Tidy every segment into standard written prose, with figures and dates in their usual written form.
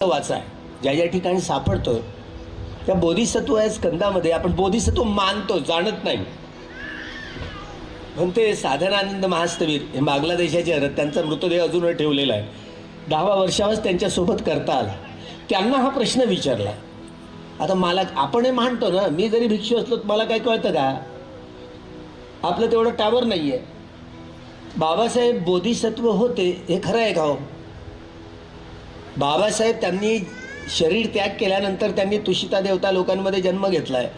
वाचा ज्या ज्या ठिकाणी सापडतो त्या बोधिसत्व या स्कंदामध्ये आपण बोधिसत्व मानतो, जाणत नाही. पण ते साधनानंद महास्तवीर हे बांगलादेशाचे आहेत, त्यांचा मृतदेह अजूनही ठेवलेला आहे. 10व्या वर्षावरच त्यांच्यासोबत करता आला. त्यांना हा प्रश्न विचारला. आता मला आपण हे मानतो ना, मी जरी भिक्षू असलो तर मला काय कळतं का? आपलं तेवढं टावर नाही आहे. बाबासाहेब बोधिसत्व होते हे खरं आहे का हो? बाबासाहेब त्यांनी शरीर त्याग केल्यानंतर त्यांनी तुषिता देवता लोकांमध्ये जन्म घेतला आहे,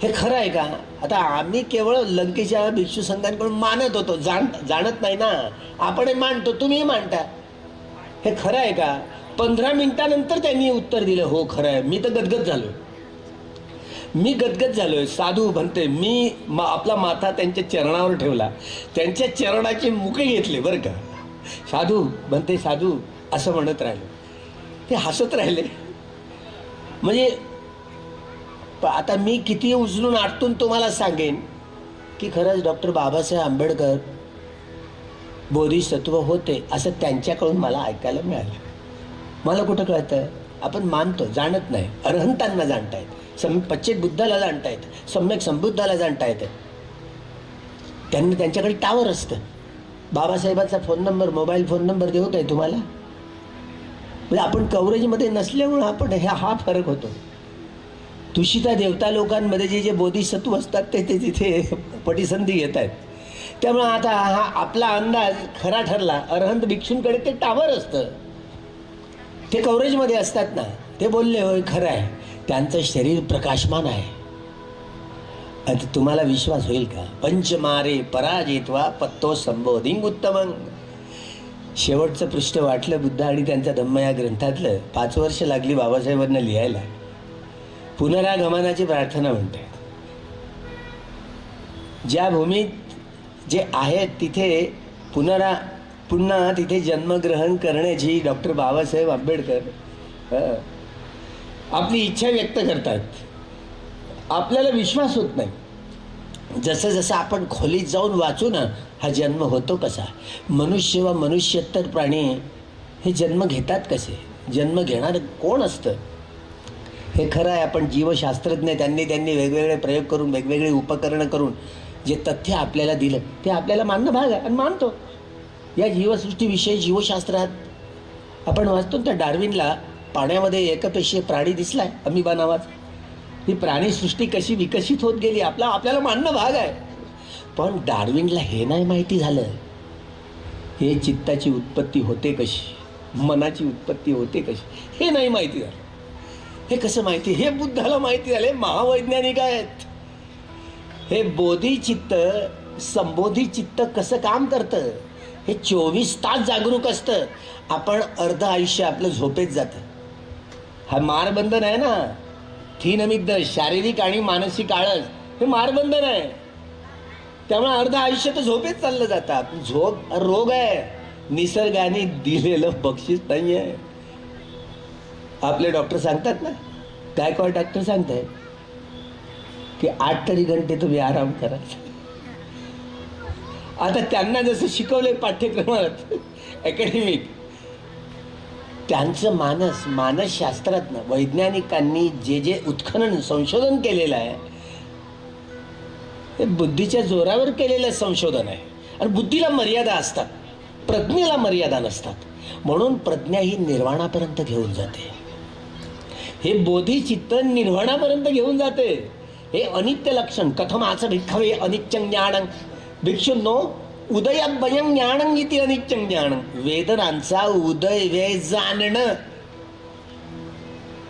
हे खरं आहे का? आता आम्ही केवळ लंकेच्या भिक्षू संघांकडून मानत होतो, जाणत नाही ना. आपण हे मानतो, तुम्ही मानता, हे खरं आहे का? 15 मिनिटानंतर त्यांनी उत्तर दिलं, हो खरं आहे. मी तर गदगद झालोय. साधू म्हणते, मी आपला माथा त्यांच्या चरणावर ठेवला, त्यांच्या चरणाचे मुके घेतले बरं का. साधू म्हणते, साधू असं म्हणत राहिले. ते हसत राहिले. म्हणजे आता मी किती उचलून आटून तुम्हाला सांगेन की खरंच डॉक्टर बाबासाहेब आंबेडकर बोधिसत्व होते असं त्यांच्याकडून मला ऐकायला मिळालं. मला कुठं कळतं? आपण मानतो, जाणत नाही. अरहंतांना जाणतायत, पच्चेक बुद्धाला जाणतायत, सम्यक संबुद्धाला जाणतायत. त्यांनी त्यांच्याकडे टावर असतं. बाबासाहेबांचा phone number, mobile phone number देऊ काय तुम्हाला? म्हणजे आपण कव्हरेजमध्ये नसल्यामुळं आपण हा फरक होतो. तुषिता देवता लोकांमध्ये जे बोधिसत्व असतात ते तिथे पटिसंधी घेत आहेत. त्यामुळे आता हा आपला अंदाज खरा ठरला. अरहंत भिक्षूंकडे ते टावर असतं, ते कव्हरेजमध्ये असतात ना. ते बोलले, होय खरं आहे, त्यांचं शरीर प्रकाशमान आहे. आता तुम्हाला विश्वास होईल का? पंचमारे पराजित्वा पत्तो संबोधिंग उत्तमंग. शेवटचं पृष्ठ वाटलं बुद्ध आणि त्यांचा धम्म या ग्रंथातलं. 5 वर्ष लागली बाबासाहेबांना लिहायला. पुनरागमनाची प्रार्थना म्हणतात. ज्या भूमीत जे आहेत तिथे पुन्हा तिथे जन्मग्रहण करण्याची डॉक्टर बाबासाहेब आंबेडकर आपली इच्छा व्यक्त करतात. आपल्याला विश्वास होत नाही. जसं जसं आपण खोलीत जाऊन वाचू ना, हा जन्म होतो कसा, मनुष्य व मनुष्यत्तर प्राणी हे जन्म घेतात कसे, जन्म घेणारं कोण असतं, हे खरं आहे. आपण जीवशास्त्रज्ञ त्यांनी वेगवेगळे प्रयोग करून, वेगवेगळे उपकरणं करून जे तथ्य आपल्याला दिलं ते आपल्याला मानणं भाग आहे आणि मानतो. या जीवसृष्टीविषयी जीवशास्त्रात आपण वाचतो त्या डार्विनला पाण्यामध्ये एकपेशीय प्राणी दिसलाय, अमिबा नावाचा. ही प्राणीसृष्टी कशी विकसित होत गेली आपल्याला मानणं भाग आहे. पण डार्विनला हे नाही माहिती झालं, हे चित्ताची उत्पत्ती होते कशी, मनाची उत्पत्ती होते कशी, हे नाही माहिती झालं. हे कसं माहिती? हे बुद्धाला माहिती झाले, महावैज्ञानिक आहेत. हे बोधिचित्त, संबोधी चित्त कसं काम करतं, हे 24 तास जागरूक असतं. आपण अर्ध आयुष्य आपलं झोपेत जातं. हा मारबंधन आहे ना, थीन अमिद्द, शारीरिक आणि मानसिक आळस, हे मारबंधन आहे. त्यामुळे अर्ध आयुष्य तर झोपेत चाललं जातं. झोप रोग आहे, निसर्गाने दिलेलं बक्षीस नाही आहे. आपले डॉक्टर सांगतात ना, गायकवाड डॉक्टर सांगताय की 8 तरी घंटे तुम्ही आराम करा. आता त्यांना जसं शिकवलंय पाठ्यक्रमात अकॅडमिक, त्यांचं मानसशास्त्रातनं वैज्ञानिकांनी जे उत्खनन संशोधन केलेलं आहे ते बुद्धीच्या जोरावर केलेलं संशोधन आहे. आणि बुद्धीला मर्यादा असतात, प्रज्ञेला मर्यादा नसतात. म्हणून प्रज्ञा ही निर्वाणापर्यंत घेऊन जाते. हे बोधिचित्त निर्वाणापर्यंत घेऊन जाते. हे अनित्य लक्षण. कथमाचं भिक्खवे अनित्यं ज्ञानं. भिक्षुंनो, उदयभयं ज्ञानं इति अनित्यं ज्ञानं. वेदनांचा उदय व्यय जाणणं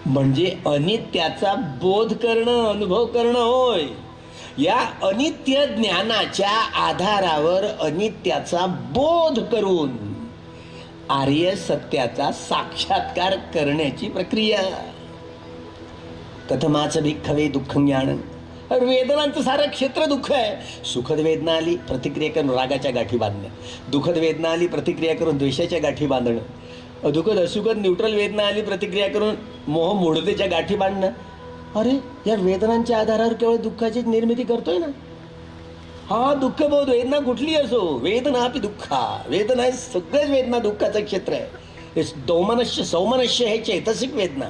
म्हणजे अनित्याचा बोध करणं, अनुभव करणं होय. या अनित्य ज्ञानाच्या आधारावर अनित्याचा बोध करून आर्य सत्याचा साक्षात्कार करण्याची प्रक्रिया. कथमाचं भिक्खवे दुःखं ज्ञानं. वेदनांचं सारं क्षेत्र दुःख आहे. सुखद वेदना आली, प्रतिक्रिया करून रागाच्या गाठी बांधणं. दुःखद वेदना आली, प्रतिक्रिया करून द्वेषाच्या गाठी बांधणं. दुःखद असुखद न्यूट्रल वेदना आली, प्रतिक्रिया करून मोह मूढतेच्या गाठी बांधणं. अरे, या वेदनांच्या आधारावर केवळ दुःखाची निर्मिती करतोय ना. हा दुःखबोध, वेदना कुठली असो, वेदना अपि दुःखा. वेदना हे सगळेच वेदना दुःखाचं क्षेत्र आहे. दौमनस्य सौमनस्य हे चैतसिक वेदना.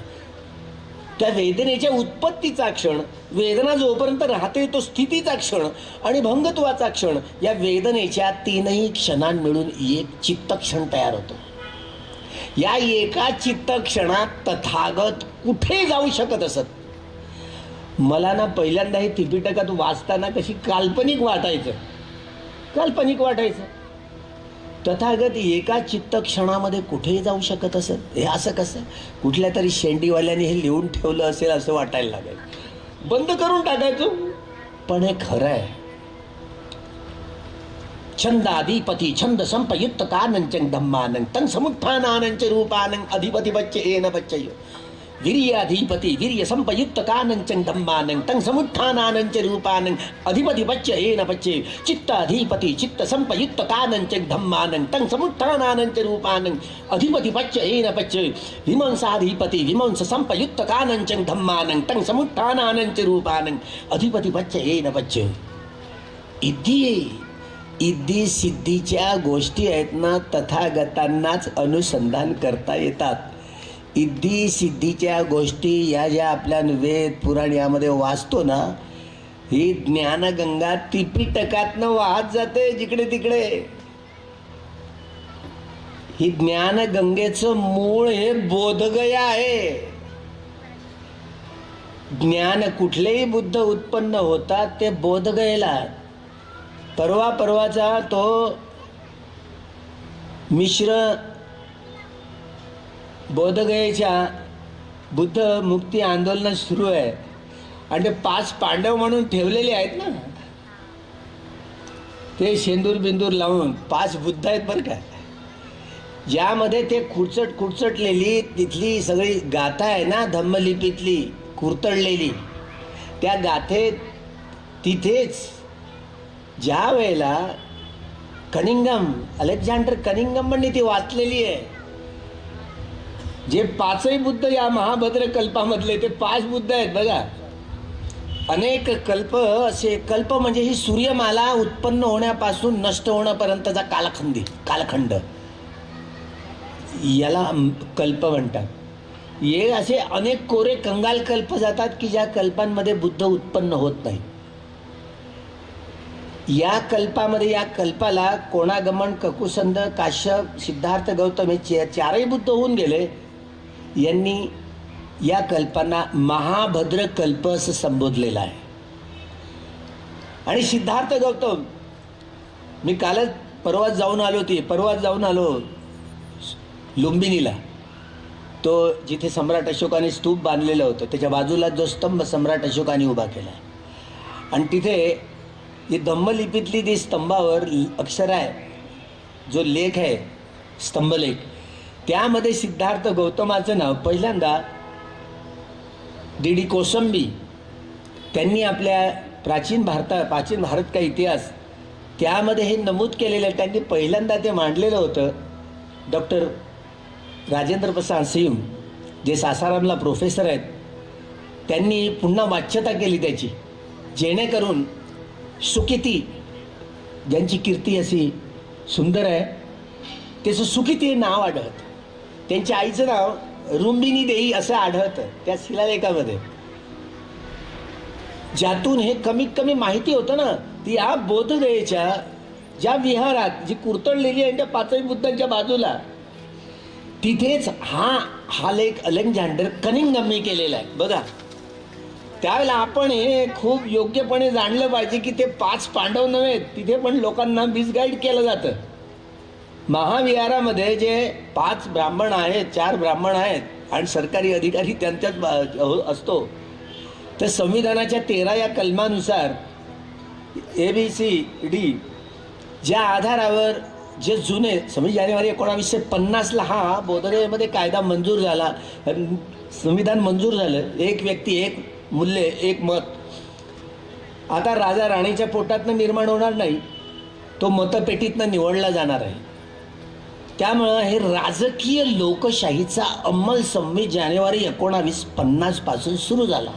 त्या वेदनेच्या उत्पत्तीचा क्षण, वेदना जोपर्यंत राहते तो स्थितीचा क्षण आणि भंगत्वाचा क्षण, या वेदनेच्या तीनही क्षणां मिळून एक चित्तक्षण तयार होतो. या एका चित्तक्षणात तथागत कुठे जाऊ शकत असत. मला ना पहिल्यांदा हे त्रिपिटकात वाचताना कशी काल्पनिक वाटायचं. तथागत एका चित्तक्षणामध्ये कुठेही जाऊ शकत असत. हे असं कसं? कुठल्या तरी शेंडीवाल्याने हे लिहून ठेवलं असेल असं वाटायला लागेल. बंद करून टाकायचो. पण हे खरं आहे. छंदाधिपती छंद संपयुक्त कानंचं धम्मानं तं समुत्थानानंच रूपानं अधिपती बच्चे येन बच्चय. वीर्याधिपती वीर्य संपयुक्त कानंचं धम्मानं तं समुत्थानानंच रूपानं अधिपती बच्चे येन बच्चे. चित्ताधिपती चित्त संपयुक्त कानंचं धम्मानं तं समुत्थानानंच रूपानं अधिपती बच्चे येन बच्चे. विमंसाधिपती विमंस संपयुक्त कानंचं धम्मानं तं समुत्थानानंच रूपानं अधिपती बच्चे येन बच्चे. इद्दी सिद्धीच्या गोष्टी आहेत ना, तथागतांनाच अनुसंधान करता येतात. इद्दी सिद्धीच्या गोष्टी या ज्या आपल्या वेद पुराण यामध्ये वाचतो ना, ही ज्ञानगंगा त्रिपिटकातनं वाहत जाते जिकडे तिकडे. ही ज्ञानगंगेचं मूळ हे बोधगया आहे. ज्ञान कुठलेही बुद्ध उत्पन्न होतात ते बोधगयेला. परवाचा तो मिश्र बोधगयेच्या बुद्ध मुक्ती आंदोलन सुरू आहे आणि ते 5 पांडव म्हणून ठेवलेले आहेत ना, ते शेंदूर बिंदूर लावून 5 बुद्ध आहेत बरं का. ज्यामध्ये ते खुरचटलेली तिथली सगळी गाथा आहे ना, धम्मलिपीतली कुरतडलेली, त्या गाथेत तिथेच ज्या वेळेला अलेक्झांडर कनिंगमने ती वाचलेली आहे. जे 5ही बुद्ध या महाभद्र कल्पामधले ते 5 बुद्ध आहेत बघा. अनेक कल्प असे, कल्प म्हणजे ही सूर्यमाला उत्पन्न होण्यापासून नष्ट होण्यापर्यंतचा कालखंड, याला कल्प म्हणतात. हे असे अनेक कोरे कंगाल कल्प जातात की ज्या कल्पांमध्ये बुद्ध उत्पन्न होत नाही. या कल्पामध्ये, या कल्पाला कोणागमन, ककुसंद, काश्यप, सिद्धार्थ, गौतम हे 4ही बुद्ध होऊन गेले. यांनी या कल्पांना महाभद्र कल्प असं संबोधलेलं आहे. आणि सिद्धार्थ गौतम, मी परवाच जाऊन आलो लुंबिनीला. तो जिथे सम्राट अशोकाने स्तूप बांधलेलं होतं त्याच्या बाजूला जो स्तंभ सम्राट अशोकाने उभा केला, आणि तिथे ही धम्मलिपीतली ती स्तंभावर अक्षर आहे, जो लेख आहे स्तंभलेख, त्यामध्ये सिद्धार्थ गौतमाचं नाव पहिल्यांदा डी कोसंबी त्यांनी आपल्या प्राचीन भारत का इतिहास त्यामध्ये हे नमूद केलेलं आहे. त्यांनी पहिल्यांदा ते मांडलेलं होतं. डॉक्टर राजेंद्र प्रसाद सिंह जे सासारामला प्रोफेसर आहेत, त्यांनी पुन्हा वाच्यता केली त्याची, जेणेकरून सुकिती, ज्यांची कीर्ती अशी सुंदर आहे, त्याचं सुकिती हे नाव आढळतं. त्यांच्या आईचं नाव रुंबिनी देई असं आढळतं त्या शिलालेखामध्ये. ज्यातून हे कमीत कमी माहिती होतं ना, ती या बोधगयेच्या ज्या विहारात जी कुरतडलेली आहे त्या 5ही बुद्धांच्या बाजूला, तिथेच हा लेख अलेक्झांडर कनिंगमने केलेला आहे बघा. त्यावेळेला आपण हे खूप योग्यपणे जाणलं पाहिजे की ते 5 पांडव नव्हे, तिथे पण लोकांना मिसगाईड केलं जातं. महाविहारामध्ये जे 5 ब्राह्मण आहेत, 4 ब्राह्मण आहेत आणि सरकारी अधिकारी त्यांच्यात असतो, तर संविधानाच्या 13 या कलमानुसार ABCD ज्या आधारावर जे जुने 26 जानेवारी 1950ला हा बोधगयेमध्ये कायदा मंजूर झाला, संविधान मंजूर झालं, एक व्यक्ती एक मूल्य एक मत. आता राजा राणीच्या पोटातनं निर्माण होणार नाही, तो मतपेटीतनं निवडला जाणार आहे. त्यामुळं हे राजकीय लोकशाहीचा अंमल 26 जानेवारी 1950 पासून सुरू झाला.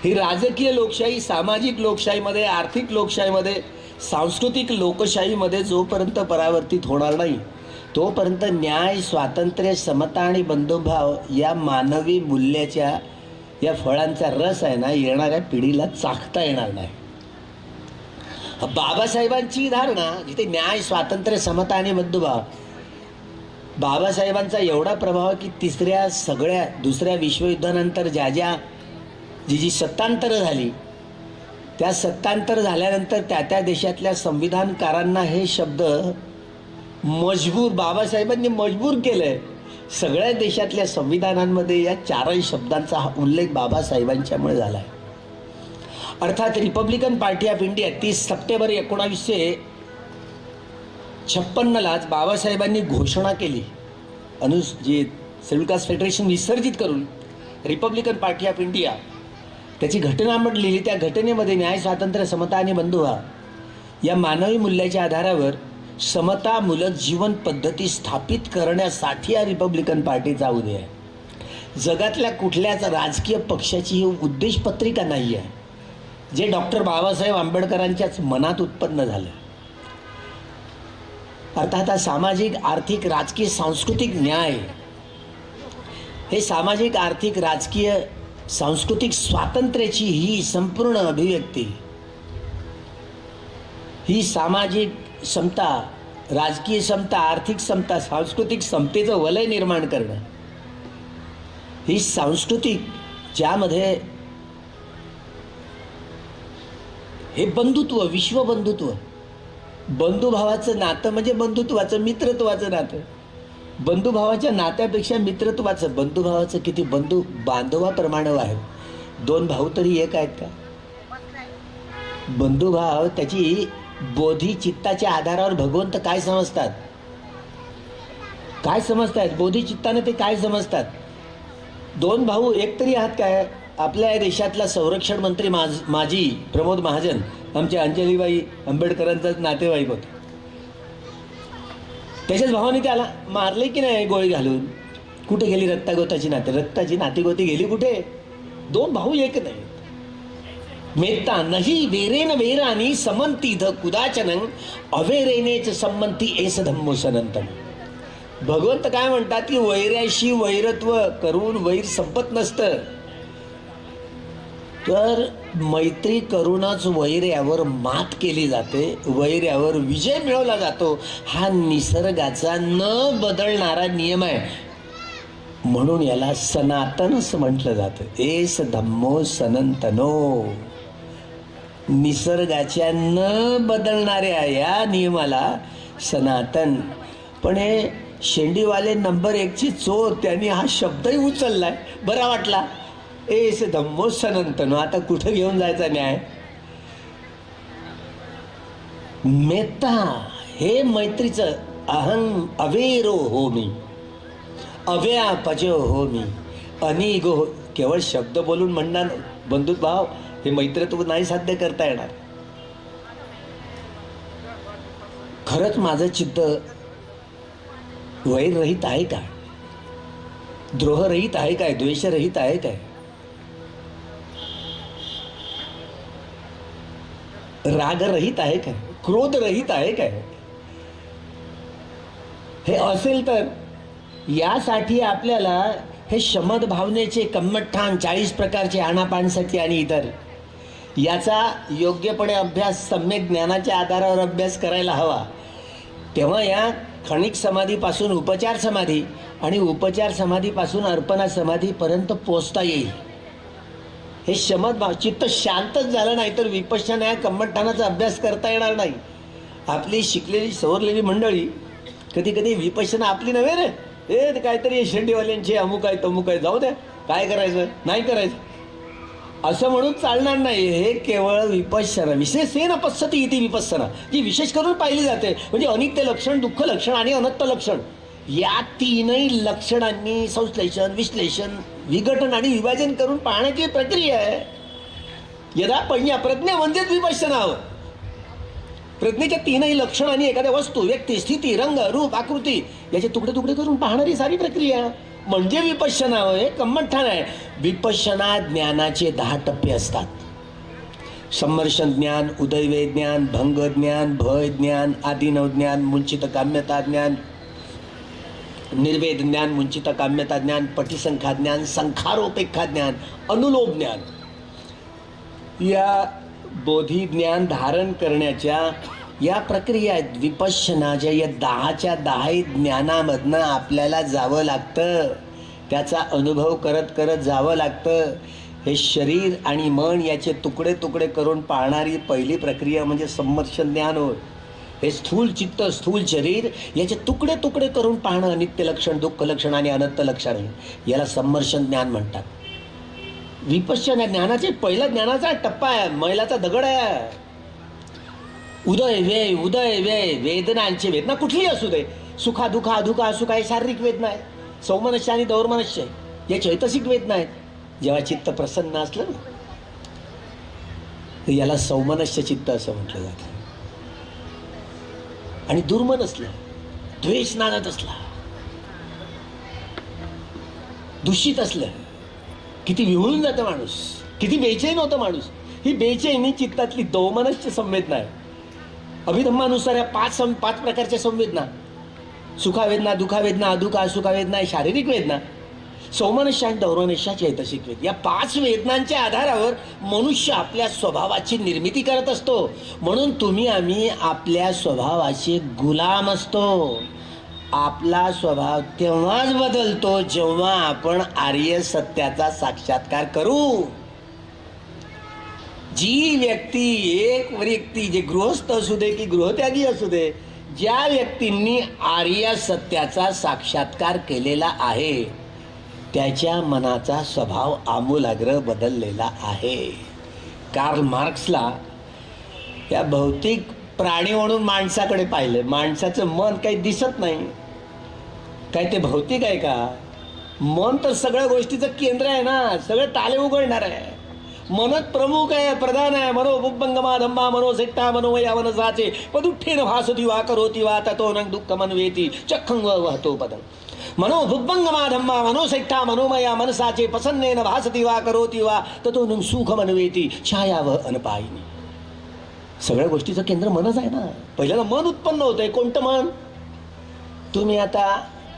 ही राजकीय लोकशाही सामाजिक लोकशाहीमध्ये, आर्थिक लोकशाहीमध्ये, सांस्कृतिक लोकशाहीमध्ये जोपर्यंत परावर्तित होणार नाही तोपर्यंत न्याय, स्वातंत्र्य, समता आणि बंधुभाव या मानवी मूल्याच्या या फळांचा रस आहे ना, येणाऱ्या पिढीला चाखता येणार नाही. बाबासाहेबांची धारणा जिथे न्याय, स्वातंत्र्य, समता आणि बंधुभाव, बाबासाहेबांचा एवढा प्रभाव की दुसऱ्या विश्वयुद्धानंतर जी सत्तांतरं झाली, त्या सत्तांतर झाल्यानंतर त्या देशातल्या संविधानकारांना हे शब्द बाबासाहेबांनी मजबूर केलंय. सगळ्या देशातल्या संविधानांमध्ये या चारही शब्दांचा हा उल्लेख बाबासाहेबांच्यामुळे झाला आहे. अर्थात Republican Party of India 30 September 1956लाच बाबासाहेबांनी घोषणा केली. जे शेड्यूल कास्ट फेडरेशन विसर्जित करून रिपब्लिकन पार्टी ऑफ इंडिया त्याची घटना लिहिली. त्या घटनेमध्ये न्याय, स्वातंत्र्य, समता आणि बंधुभाव या मानवी मूल्याच्या आधारावर समतामूलक जीवन पद्धती स्थापित करण्यासाठी हा रिपब्लिकन पार्टीचा उदय आहे. जगातल्या कुठल्याच राजकीय पक्षाची ही उद्देशपत्रिका नाही आहे, जे डॉक्टर बाबासाहेब आंबेडकरांच्याच मनात उत्पन्न झालं. अर्थात हा सामाजिक, आर्थिक, राजकीय, सांस्कृतिक न्याय हे सामाजिक, आर्थिक, राजकीय, सांस्कृतिक स्वातंत्र्याची ही संपूर्ण अभिव्यक्ती, ही सामाजिक समता, राजकीय समता, आर्थिक समता, सांस्कृतिक समतेचं वलय निर्माण करणं, ही सांस्कृतिक ज्यामध्ये हे बंधुत्व, विश्वबंधुत्व, बंधुभावाचं नातं म्हणजे बंधुत्वाचं, मित्रत्वाचं नातं. बंधुभावाच्या नात्यापेक्षा मित्रत्वाचं, बंधुभावाचं किती बांधवाप्रमाणे आहे. दोन भाऊ तरी एक आहेत का? बंधुभाव त्याची बोधी चित्ताच्या आधारावर भगवंत काय समजतात, बोधी चित्ताने ते काय समजतात? दोन भाऊ एक तरी आहात काय? आपल्या देशातला संरक्षण मंत्री माजी प्रमोद महाजन आमच्या अंजलीबाई आंबेडकरांचाच नातेवाईक होता. त्याच्याच भावाने त्याला मारले की नाही गोळी घालून? कुठे गेली रक्ताची नातेगोती गेली कुठे? दोन भाऊ एक नाही. मेत्ता नाही वेरेन वेरानी समंती ध कुदाचनं अवेरेनेच संमंती एस धम्मो सनंतन. भगवंत काय म्हणतात की वैऱ्याशी वैरत्व करून वैर संपत नसतं, तर मैत्री करूनच वैर्यावर मात केली जाते, वैर्यावर विजय मिळवला जातो. हा निसर्गाचा न बदलणारा नियम आहे. म्हणून याला सनातनच म्हटलं जातं. एस धम्मो सनंतनो. निसर्गाच्या न बदलणाऱ्या या नियमाला सनातन. पण हे शेंडीवाले नंबर 1ची चोर त्यांनी हा शब्दही उचललाय, बरा वाटला. एस धम्मो सनंतनो. आता कुठं घेऊन जायचा न्याय? मेत्ता हे मैत्रीचं अहं अवेरो हो मी, अव्यापजो हो मी, अनिगो हो. केवळ शब्द बोलून म्हणणार बंधुभाव हे मैत्रत्व नाही साध्य करता येणार. खरंच माझं चित्त वैररहित आहे का? द्रोहरहित आहे काय? द्वेषरहित आहे काय? रागरहित आहे काय? क्रोधरहित आहे काय? हे असेल तर यासाठी आपल्याला हे शमद भावनेचे कम्मठान 40 प्रकारचे आनापानसती आणि इतर याचा योग्यपणे अभ्यास, सम्यक ज्ञानाच्या आधारावर अभ्यास करायला हवा. तेव्हा या क्षणिक समाधीपासून उपचार समाधी आणि उपचार समाधीपासून अर्पणा समाधीपर्यंत पोचता येईल. हे शमद भाव, चित्त शांतच झालं नाही तर विपश्यना या कम्मठानाचा अभ्यास करता येणार नाही. आपली शिकलेली सवरलेली मंडळी कधी कधी विपश्यना आपली नव्हे रे, हे काहीतरी शेंडीवाल्यांचे अमुक आहे तमुक आहे, जाऊ द्या, काय करायचं नाही करायचं असं म्हणून चालणार नाही. हे केवळ विपश्यना, विशेषेन पश्यति इति विपश्यना, जी विशेष करून पाहिली जाते. म्हणजे अनित्य लक्षण, दुःख लक्षण आणि अनत्त लक्षण या तीनही लक्षणांनी संश्लेषण, विश्लेषण, विघटन आणि विभाजन करून पाहण्याची प्रक्रिया आहे. यदा प्रज्ञा म्हणजेच विपश्यना हवं. प्रज्ञेच्या तीनही लक्षणांनी एखाद्या वस्तू, व्यक्ती, स्थिती, रंग, रूप, आकृती याचे तुकडे तुकडे करून पाहणारी सारी प्रक्रिया म्हणजे विपश्यना. हे कम्मठान आहे. विपश्यना ज्ञानाचे 10 टप्पे असतात. सम्मर्शन ज्ञान, उदयवे ज्ञान, भंग ज्ञान, भय ज्ञान, आदिनव ज्ञान, मुंचित काम्यता ज्ञान, निर्वेद ज्ञान, मुंचित काम्यता ज्ञान, पटिसंख्या ज्ञान, संखारोपेक्षा ज्ञान, अनुलोम ज्ञान, या बोधी ज्ञान धारण करण्याच्या या प्रक्रिया आहेत. विपश्यनाच्या या 10च्या 10 ज्ञानामधनं आपल्याला जावं लागतं, त्याचा अनुभव करत करत जावं लागतं. हे शरीर आणि मन याचे तुकडे तुकडे करून पाळणारी पहिली प्रक्रिया म्हणजे सम्मर्शन ज्ञान होय. हे स्थूल चित्त, स्थूल शरीर याचे तुकडे तुकडे करून पाहणं, नित्य लक्षण, दुःख लक्षण आणि अनंत लक्षण, याला सम्मर्शन ज्ञान म्हणतात. विपश्यना ज्ञानाचे पहिला ज्ञानाचा टप्पा आहे, मैलाचा दगड आहे. उदय व्यय, उदय व्यय, वेदनांची वेदना कुठलीही असू दे, सुखा दुखा अधुखा असुखा हे शारीरिक वेदना आहे. सौमनस्य आणि दौर्मनस्य या चैतसिक वेदना आहेत. जेव्हा चित्त प्रसन्न असलं ना, तर याला सौमनस्य चित्त असं म्हटलं जातं. आणि दुर्मन असलं, द्वेष नांदत असला, दूषित असलं, किती विहुळून जातं माणूस, किती बेचैन होतं माणूस. ही बेचैनी चित्तातली दौमनस्य संवेदना आहे. अभिधम्मानुसार या पाच प्रकारच्या संवेदना, सुखावेदना, दुखावेदना, अधुखा असुखा वेदना ही शारीरिक वेदना, सौमनस्य आणि दौर्मनस्य चैतसिक वेदना. या 5 वेदनांच्या आधारावर मनुष्य आपल्या स्वभावाची निर्मिती करत असतो. म्हणून तुम्ही आम्ही आपल्या स्वभावाचे गुलाम असतो. आपला स्वभाव तेव्हाच बदलतो जेव्हा आपण आर्य सत्याचा साक्षात्कार करू. जी व्यक्ती, एक व्यक्ती, जे गृहस्थ असू दे की गृहत्यागी असू दे, ज्या व्यक्तींनी आर्य सत्याचा साक्षात्कार केलेला आहे त्याच्या मनाचा स्वभाव आमूलाग्र बदललेला आहे. कार्ल मार्क्सला या भौतिक प्राणी म्हणून माणसाकडे पाहिलं. माणसाचं मन काही दिसत नाही, काय ते भौतिक आहे का? मन तर सगळ्या गोष्टीचं केंद्र आहे ना, सगळे ताले उघडणार आहे. मनच प्रमुख आहे, प्रधान आहे. मनोबुब्बंगमा धम्मा मनोसेट्टा मनोमया मनसाचे पदुठ्ठेन भासती वा करोती वा ततो न दुःखमन्वेति चक्खं वहतो पदं. मनोबुब्बंगमा धम्मा मनोसेट्टा मनोमया मनसाचे प्रसन्नेन भासती वा करोती वा ततो न सुखमन्वेति छायाव अनपायिनी. सगळ्या गोष्टीचं केंद्र मनच आहे ना. पहिल्याला मन उत्पन्न होतंय. कोणतं मन? तुम्ही आता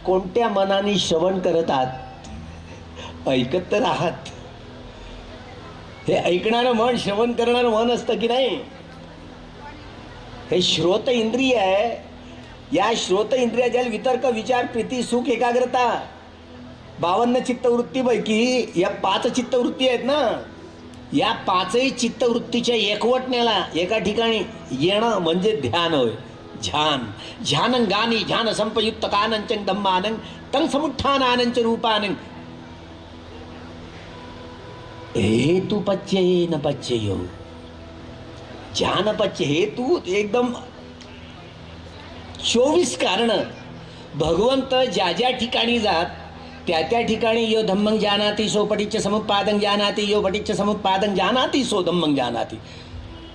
कोणत्या मनाने श्रवण करत आहात? ऐकत तर आहात. हे ऐकणारं मन, श्रवण करणारं मन असतं की नाही? हे श्रोत इंद्रिय आहे. या श्रोत इंद्रियाच्या वितर्क, विचार, प्रीती, सुख, एकाग्रता, 52 चित्तवृत्तीपैकी या 5 चित्तवृत्ती आहेत ना. या 5ही चित्तवृत्तीच्या एकवटण्याला एका ठिकाणी येणं म्हणजे ध्यान होय. ध्यान ध्यानंगानी ध्यान संपयुक्त कानंचन धम्मानं तं समुत्थानानंच रूपानं हेतु पच्ये न पच्येयो. ध्यान पच्य हेतू एकदम 24 कारण. भगवंत ज्या ज्या ठिकाणी जात त्या त्या ठिकाणी यो धम्मं जानाति सो पटिच्च समुत्पादं जानाति, यो पटिच्च समुत्पादं जानाति सो धम्मं जानाति.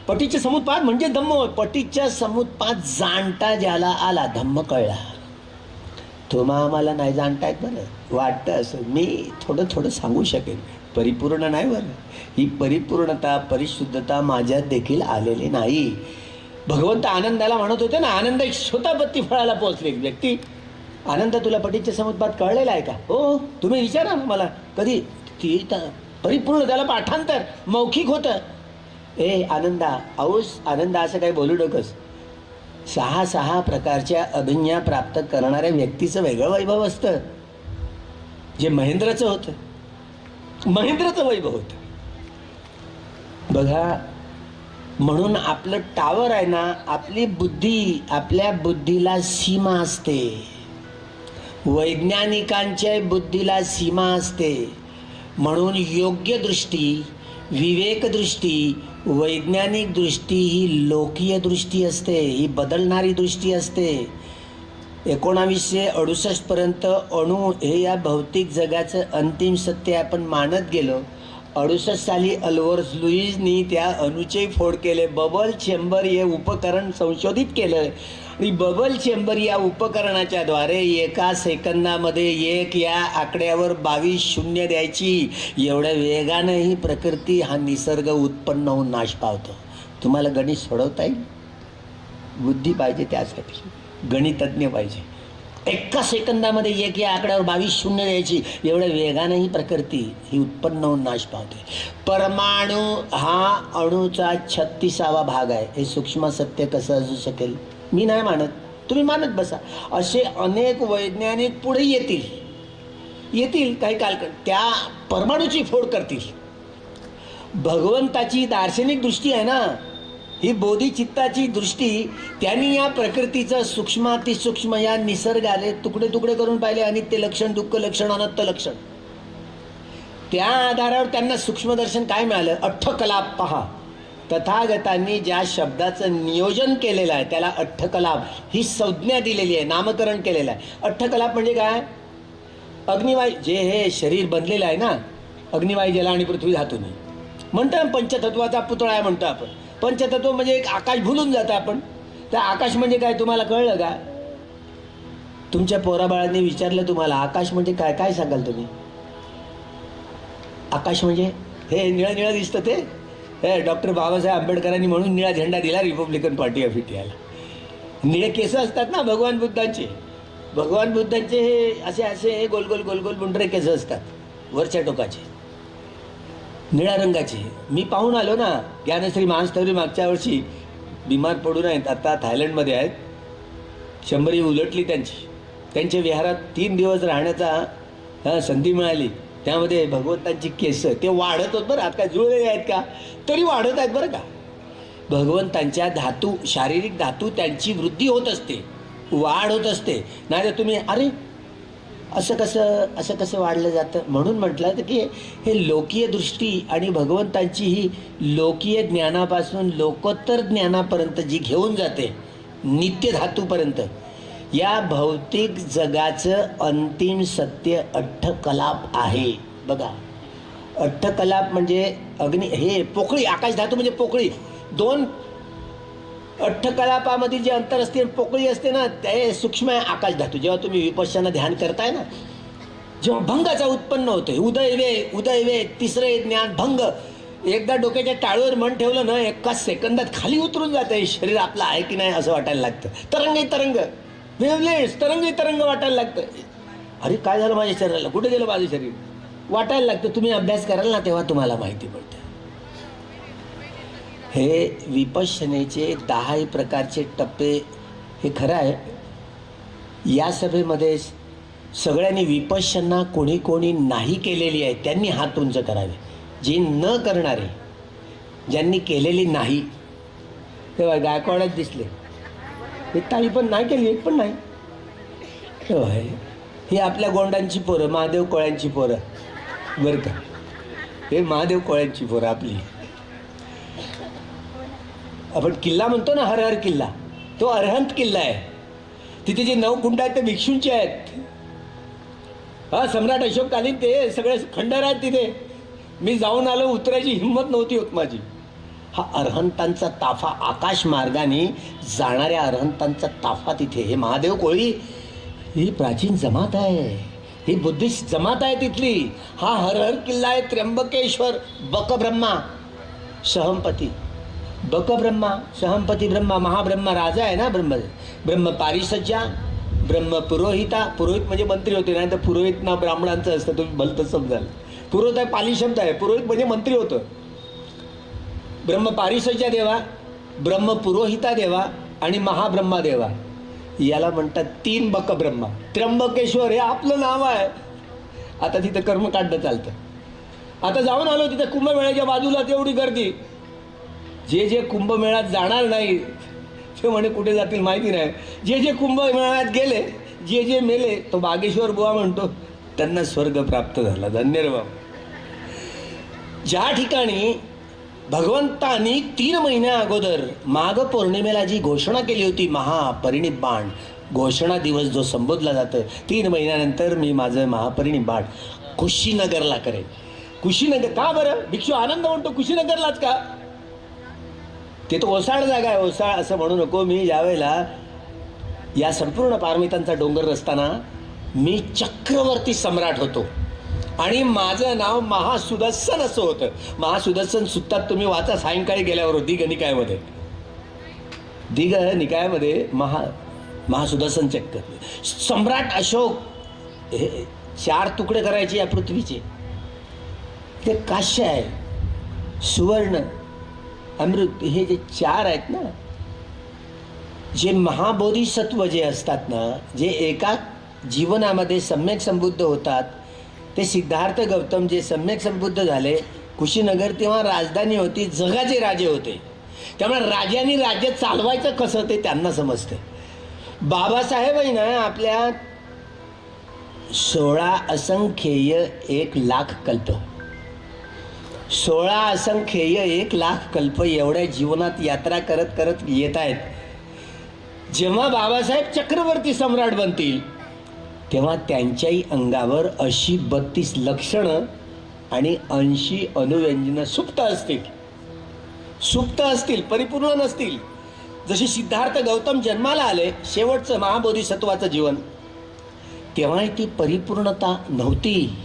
पटिच्च समुत्पाद म्हणजे धम्म होय. पटिच्च समुत्पाद जाणता ज्याला आला, धम्म कळला. तुम्हा आम्हाला नाही जाणतायत बरं, वाटतं असं. मी थोडं थोडं सांगू शकेन, परिपूर्ण नाही बरं. ही परिपूर्णता, परिशुद्धता माझ्यात देखील आलेली नाही. भगवंत आनंदाला म्हणत होते ना, आनंद एक स्वतःपत्ती फळाला पोहोचले. व्यक्ती, आनंद तुला पटिच्च समुत्पाद कळलेला आहे का? हो, तुम्ही विचारा ना मला कधी. ती परिपूर्ण, त्याला पाठांतर मौखिक होतं. ए आनंदा, औस आनंदा असं काही बोलू नकोस. 6 प्रकारच्या अभिज्ञा प्राप्त करणाऱ्या व्यक्तीचं वेगळं वैभव असतं. जे महेंद्राचं होतं, महेंद्राचं वैभव होतं बघा. म्हणून आपलं टावर आहे ना, आपली बुद्धी, आपल्या बुद्धीला सीमा असते. वैज्ञानिकांच्या बुद्धीला सीमा असते. म्हणून योग्य दृष्टी, विवेक दृष्टी, वैज्ञानिक दृष्टी ही लोकीय दृष्टी असते. ही बदलणारी दृष्टी असते. 1968 पर्यंत अणु हे या भौतिक जगाचं अंतिम सत्य आपण मानत गेलो. 68 साली अल्वर्स लुईजनी त्या अणुचे फोड केले. बबल चेंबर हे उपकरण संशोधित केलं आणि बबल चेंबर या उपकरणाच्या द्वारे 1 सेकंदामध्ये 1 या आकड्यावर 22 शून्य द्यायची. एवढ्या वेगानं ही प्रकृती, हा निसर्ग उत्पन्न होऊन नाश पावतो. तुम्हाला गणित सोडवता येईल? बुद्धी पाहिजे त्यासाठी, गणितज्ञ पाहिजे. एका सेकंदामध्ये एक या आकड्यावर 22 शून्य द्यायची, एवढ्या वेगानं ही प्रकृती ही उत्पन्न होऊन नाश पावते. परमाणू हा अणूचा 36वा भाग आहे. हे सूक्ष्म सत्य कसं असू शकेल? मी नाही मानत, तुम्ही मानत बसा. असे अनेक वैज्ञानिक पुढे येतील काही काल, त्या परमाणूची फोड करतील. भगवंताची दार्शनिक दृष्टी आहे ना, ही बोधिचित्ताची दृष्टी. त्यांनी या प्रकृतीचं सूक्ष्मातिसूक्ष्म या निसर्गाले तुकडे तुकडे करून पाहिले. अनित्य लक्षण, दुःख लक्षण, अनंत लक्षण. त्या आधारावर त्यांना सूक्ष्मदर्शन काय मिळालं? अठ्ठकलाप पहा. तथागतांनी ज्या शब्दाचं नियोजन केलेलं आहे त्याला अठ्ठकलाप ही संज्ञा दिलेली आहे, नामकरण केलेलं आहे. अठ्ठकलाप म्हणजे काय? अग्निवायू, जे हे शरीर बनलेलं आहे ना, अग्निवायू, जल आणि पृथ्वी धातूने म्हणतो ना, पंचतत्वाचा पुतळा आहे म्हणतो आपण. पंचतत्व म्हणजे एक आकाश भुलून जातं आपण. त्या आकाश म्हणजे काय तुम्हाला कळलं का? तुमच्या पोराबाळांनी विचारलं तुम्हाला आकाश म्हणजे काय, काय सांगाल तुम्ही? आकाश म्हणजे हे निळं निळं दिसतं ते. हे डॉक्टर बाबासाहेब आंबेडकरांनी म्हणून निळा झेंडा दिला रिपब्लिकन पार्टी ऑफ इंडियाला. निळे केस असतात ना भगवान बुद्धांचे. भगवान बुद्धांचे हे असे असे गोल गोल गोल गोल बुंडरे केस असतात वरच्या टोकाचे, निळ्या रंगाचे. मी पाहून आलो ना, ज्ञानश्री महास्तवरी मागच्या वर्षी बिमार पडून आहेत, आता थायलंडमध्ये आहेत. 100 उलटली त्यांची. त्यांच्या विहारात 3 दिवस राहण्याचा संधी मिळाली. त्यामध्ये भगवंतांची केस ते वाढत होत बरं. आता काय जुळलेले आहेत का? तरी वाढत आहेत बरं का. भगवंतांच्या धातू, शारीरिक धातू त्यांची वृद्धी होत असते, वाढ होत असते. नाही तर तुम्ही अरे असं कसं वाढलं जातं? म्हणून म्हटलं तर की हे लोकीय दृष्टी आणि भगवंतांची ही लोकीय ज्ञानापासून लोकोत्तर ज्ञानापर्यंत जी घेऊन जाते, नित्य धातूपर्यंत, या भौतिक जगाचं अंतिम सत्य अठ्ठकलाप आहे. बघा, अठ्ठकलाप म्हणजे अग्नी, हे पोकळी, आकाश धातू म्हणजे पोकळी. 2 अठ्ठकलापामध्ये जे अंतर असते, पोकळी असते ना, ते सूक्ष्म आहे आकाश धातू. जेव्हा तुम्ही विपश्यना ध्यान करताय ना, जेव्हा भंगाचा उत्पन्न होते, उदय वे तिसरे ज्ञान भंग. एकदा डोक्याच्या टाळूवर मन ठेवलं ना, एका सेकंदात खाली उतरून जातं. शरीर आपलं आहे की नाही असं वाटायला लागतं. तरंग वेवलेट्स, तरंग वाटायला लागतं. अरे काय झालं माझ्या शरीराला, कुठे गेलं माझं शरीर वाटायला लागतं. तुम्ही अभ्यास कराल ना तेव्हा तुम्हाला माहिती पडतं. हे विपश्यनेचे 10 प्रकारचे टप्पे. हे खरं आहे. या सभेमध्ये सगळ्यांनी विपश्यना कोणी नाही केलेली आहे त्यांनी हात उंच करावे. जे न करणारे, ज्यांनी केलेली नाही, तेव्हा गायकवाडच दिसले. हे ताई पण नाही केली, एक पण नाही. हे आपल्या गोंडांची पोरं, महादेव कोळ्यांची पोरं बरं का. हे महादेव कोळ्यांची पोरं आपली. आपण किल्ला म्हणतो ना, हर हर किल्ला, तो अरहंत किल्ला आहे. तिथे जे 9 कुंड आहेत ते भिक्षूंचे आहेत. हा, सम्राट अशोककालीन ते सगळे खंडर आहेत तिथे. मी जाऊन आलो, उतरायची हिंमत नव्हती होत माझी. हा अरहंतांचा ताफा, आकाश मार्गाने जाणाऱ्या अरहंतांचा ताफा तिथे. हे महादेव कोळी ही प्राचीन जमात आहे, ही बुद्धिस्ट जमात आहे तिथली. हा हर हर किल्ला आहे. त्र्यंबकेश्वर, बकब्रह्मा सहमपती, बकब्रह्मा सहमपती ब्रह्मा, महाब्रह्मा राजा आहे ना. ब्रह्म पारिसज्जा, ब्रह्म पुरोहिता. पुरोहित म्हणजे मंत्री होते, नाही तर पुरोहित ना ब्राह्मणांचं असतं, तुम्ही भलतं समजाल. पुरोहित आहे पाली शब्द आहे, पुरोहित म्हणजे मंत्री होतं. ब्रह्म पारिसज्जा देवा, ब्रह्म पुरोहिता देवा आणि महाब्रह्मा देवा, याला म्हणतात 3 बकब्रह्मा. त्र्यंबकेश्वर हे आपलं नाव आहे. आता तिथं कर्मकांड चालतं. आता जाऊन आलो तिथं कुंभमेळ्याच्या बाजूला तेवढी गर्दी. जे कुंभमेळ्यात जाणार नाही ते म्हणे कुठे जातील माहिती नाही. जे कुंभमेळ्यात गेले, जे मेले, तो बागेश्वर बुवा म्हणतो त्यांना स्वर्ग प्राप्त झाला. धन्य रे बाबा. ज्या ठिकाणी भगवंतांनी 3 महिन्या अगोदर माघ पौर्णिमेला जी घोषणा केली होती, महापरिनिब्बाण घोषणा दिवस जो संबोधला जातं, 3 महिन्यानंतर मी माझं महापरिनिब्बाण कुशीनगरला करेन. कुशीनगर का बरं? भिक्षू आनंद म्हणतो कुशीनगरलाच का? ते तर ओसाड जागा आहे. ओसाड असं म्हणू नको. मी ज्यावेळेला या संपूर्ण पारमितांचा डोंगर रस्ताना मी चक्रवर्ती सम्राट होतो आणि माझं नाव महासुदर्शन असं होतं. महासुदर्शन सुत्तात तुम्ही वाचा सायंकाळी गेल्यावर दिघ निकायामध्ये. दिघ निकायामध्ये महासुदर्शन चक्र. सम्राट अशोक हे 4 तुकडे करायचे या पृथ्वीचे. ते काश्य आहे, सुवर्ण, अमृत, हे जे 4 आहेत ना, जे महाबोधिसत्व जे असतात ना, जे एका जीवनामध्ये सम्यक संबुद्ध होतात, ते सिद्धार्थ गौतम जे सम्यक संबुद्ध झाले. कुशीनगर तेव्हा राजधानी होती, जगाचे राजे होते. त्यामुळे राजांनी राज्य चालवायचं कसं ते त्यांना समजतं. बाबासाहेब ना आपल्या 16 असंख्येय 1,00,000 कल्प, 16 असंख्येय 1,00,000 कल्प एवढ्या जीवनात यात्रा करत करत येत आहेत. जेव्हा बाबासाहेब चक्रवर्ती सम्राट बनतील तेव्हा त्यांच्याही अंगावर अशी 32 लक्षणं आणि 80 अनुव्यंजनं सुप्त असतील. सुप्त असतील, परिपूर्ण नसतील. जशी सिद्धार्थ गौतम जन्माला आले, शेवटचं महाबोधिसत्वाचं जीवन, तेव्हा ती परिपूर्णता नव्हती.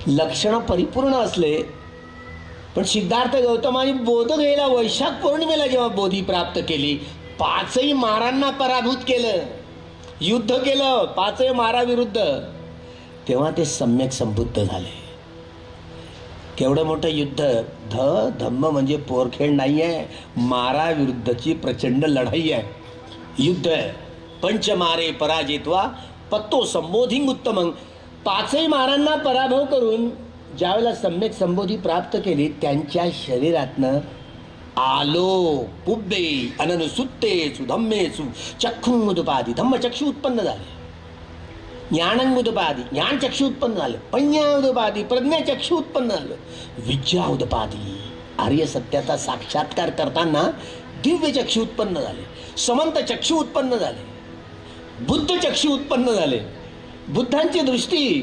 लक्षणं परिपूर्ण असले, पण सिद्धार्थ गौतमाने बोध घ्यायला वैशाख पौर्णिमेला जेव्हा बोधी प्राप्त केली, 5ही मारांना पराभूत केलं, युद्ध केलं 5 माराविरुद्ध, तेव्हा ते सम्यक संबुद्ध झाले. केवढं मोठं युद्ध. धम्म म्हणजे पोरखेड नाही आहे, माराविरुद्धची प्रचंड लढाई आहे, युद्ध आहे. पंचमारे पराजित्वा पत्तो संबोधिंग उत्तमं. 5ही मारांना पराभव करून ज्यावेळेला सम्यक संबोधी प्राप्त केली, त्यांच्या शरीरातनं आलो पुब्बे अननुसुत्तेसु धम्मेसु चक्षुमुदुपादी धम्मचक्षु उत्पन्न झाले. ज्ञानमुदुपादी ज्ञानचक्षु उत्पन्न झालं. पञ्ञाउदुपादी प्रज्ञाचक्षु उत्पन्न झालं. विद्याउदपादी आर्य सत्याचा साक्षात्कार करताना दिव्य चक्षु उत्पन्न झाले. समंत चक्षु उत्पन्न झाले. बुद्ध चक्षु उत्पन्न झाले. बुद्धांची दृष्टी,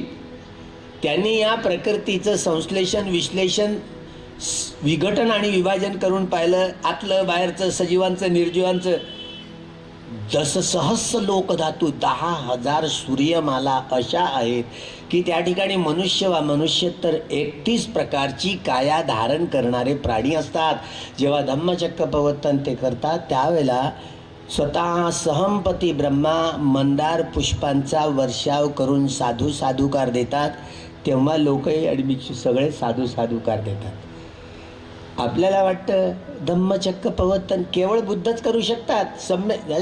त्यांनी या प्रकृतीचं संश्लेषण, विश्लेषण, विघटन आणि विभाजन करून पाहिलं. आतलं बाहेरचं, सजीवांचं, निर्जीवांचं. सहस्र लोकधातू 10,000 सूर्यमाला अशा आहेत की त्या ठिकाणी मनुष्य तर 31 प्रकारची काया धारण करणारे प्राणी असतात. जेव्हा धम्मचक्र प्रवर्तन ते करतात त्यावेळेला स्वतः सहमपती ब्रह्मा मंदार पुष्पांचा वर्षाव करून साधू साधुकार देतात. तेव्हा लोकही आणि भिक्षू सगळे साधू साधुकार देतात. आपल्याला वाटतं धम्मचक्र प्रवर्तन केवळ बुद्धच करू शकतात.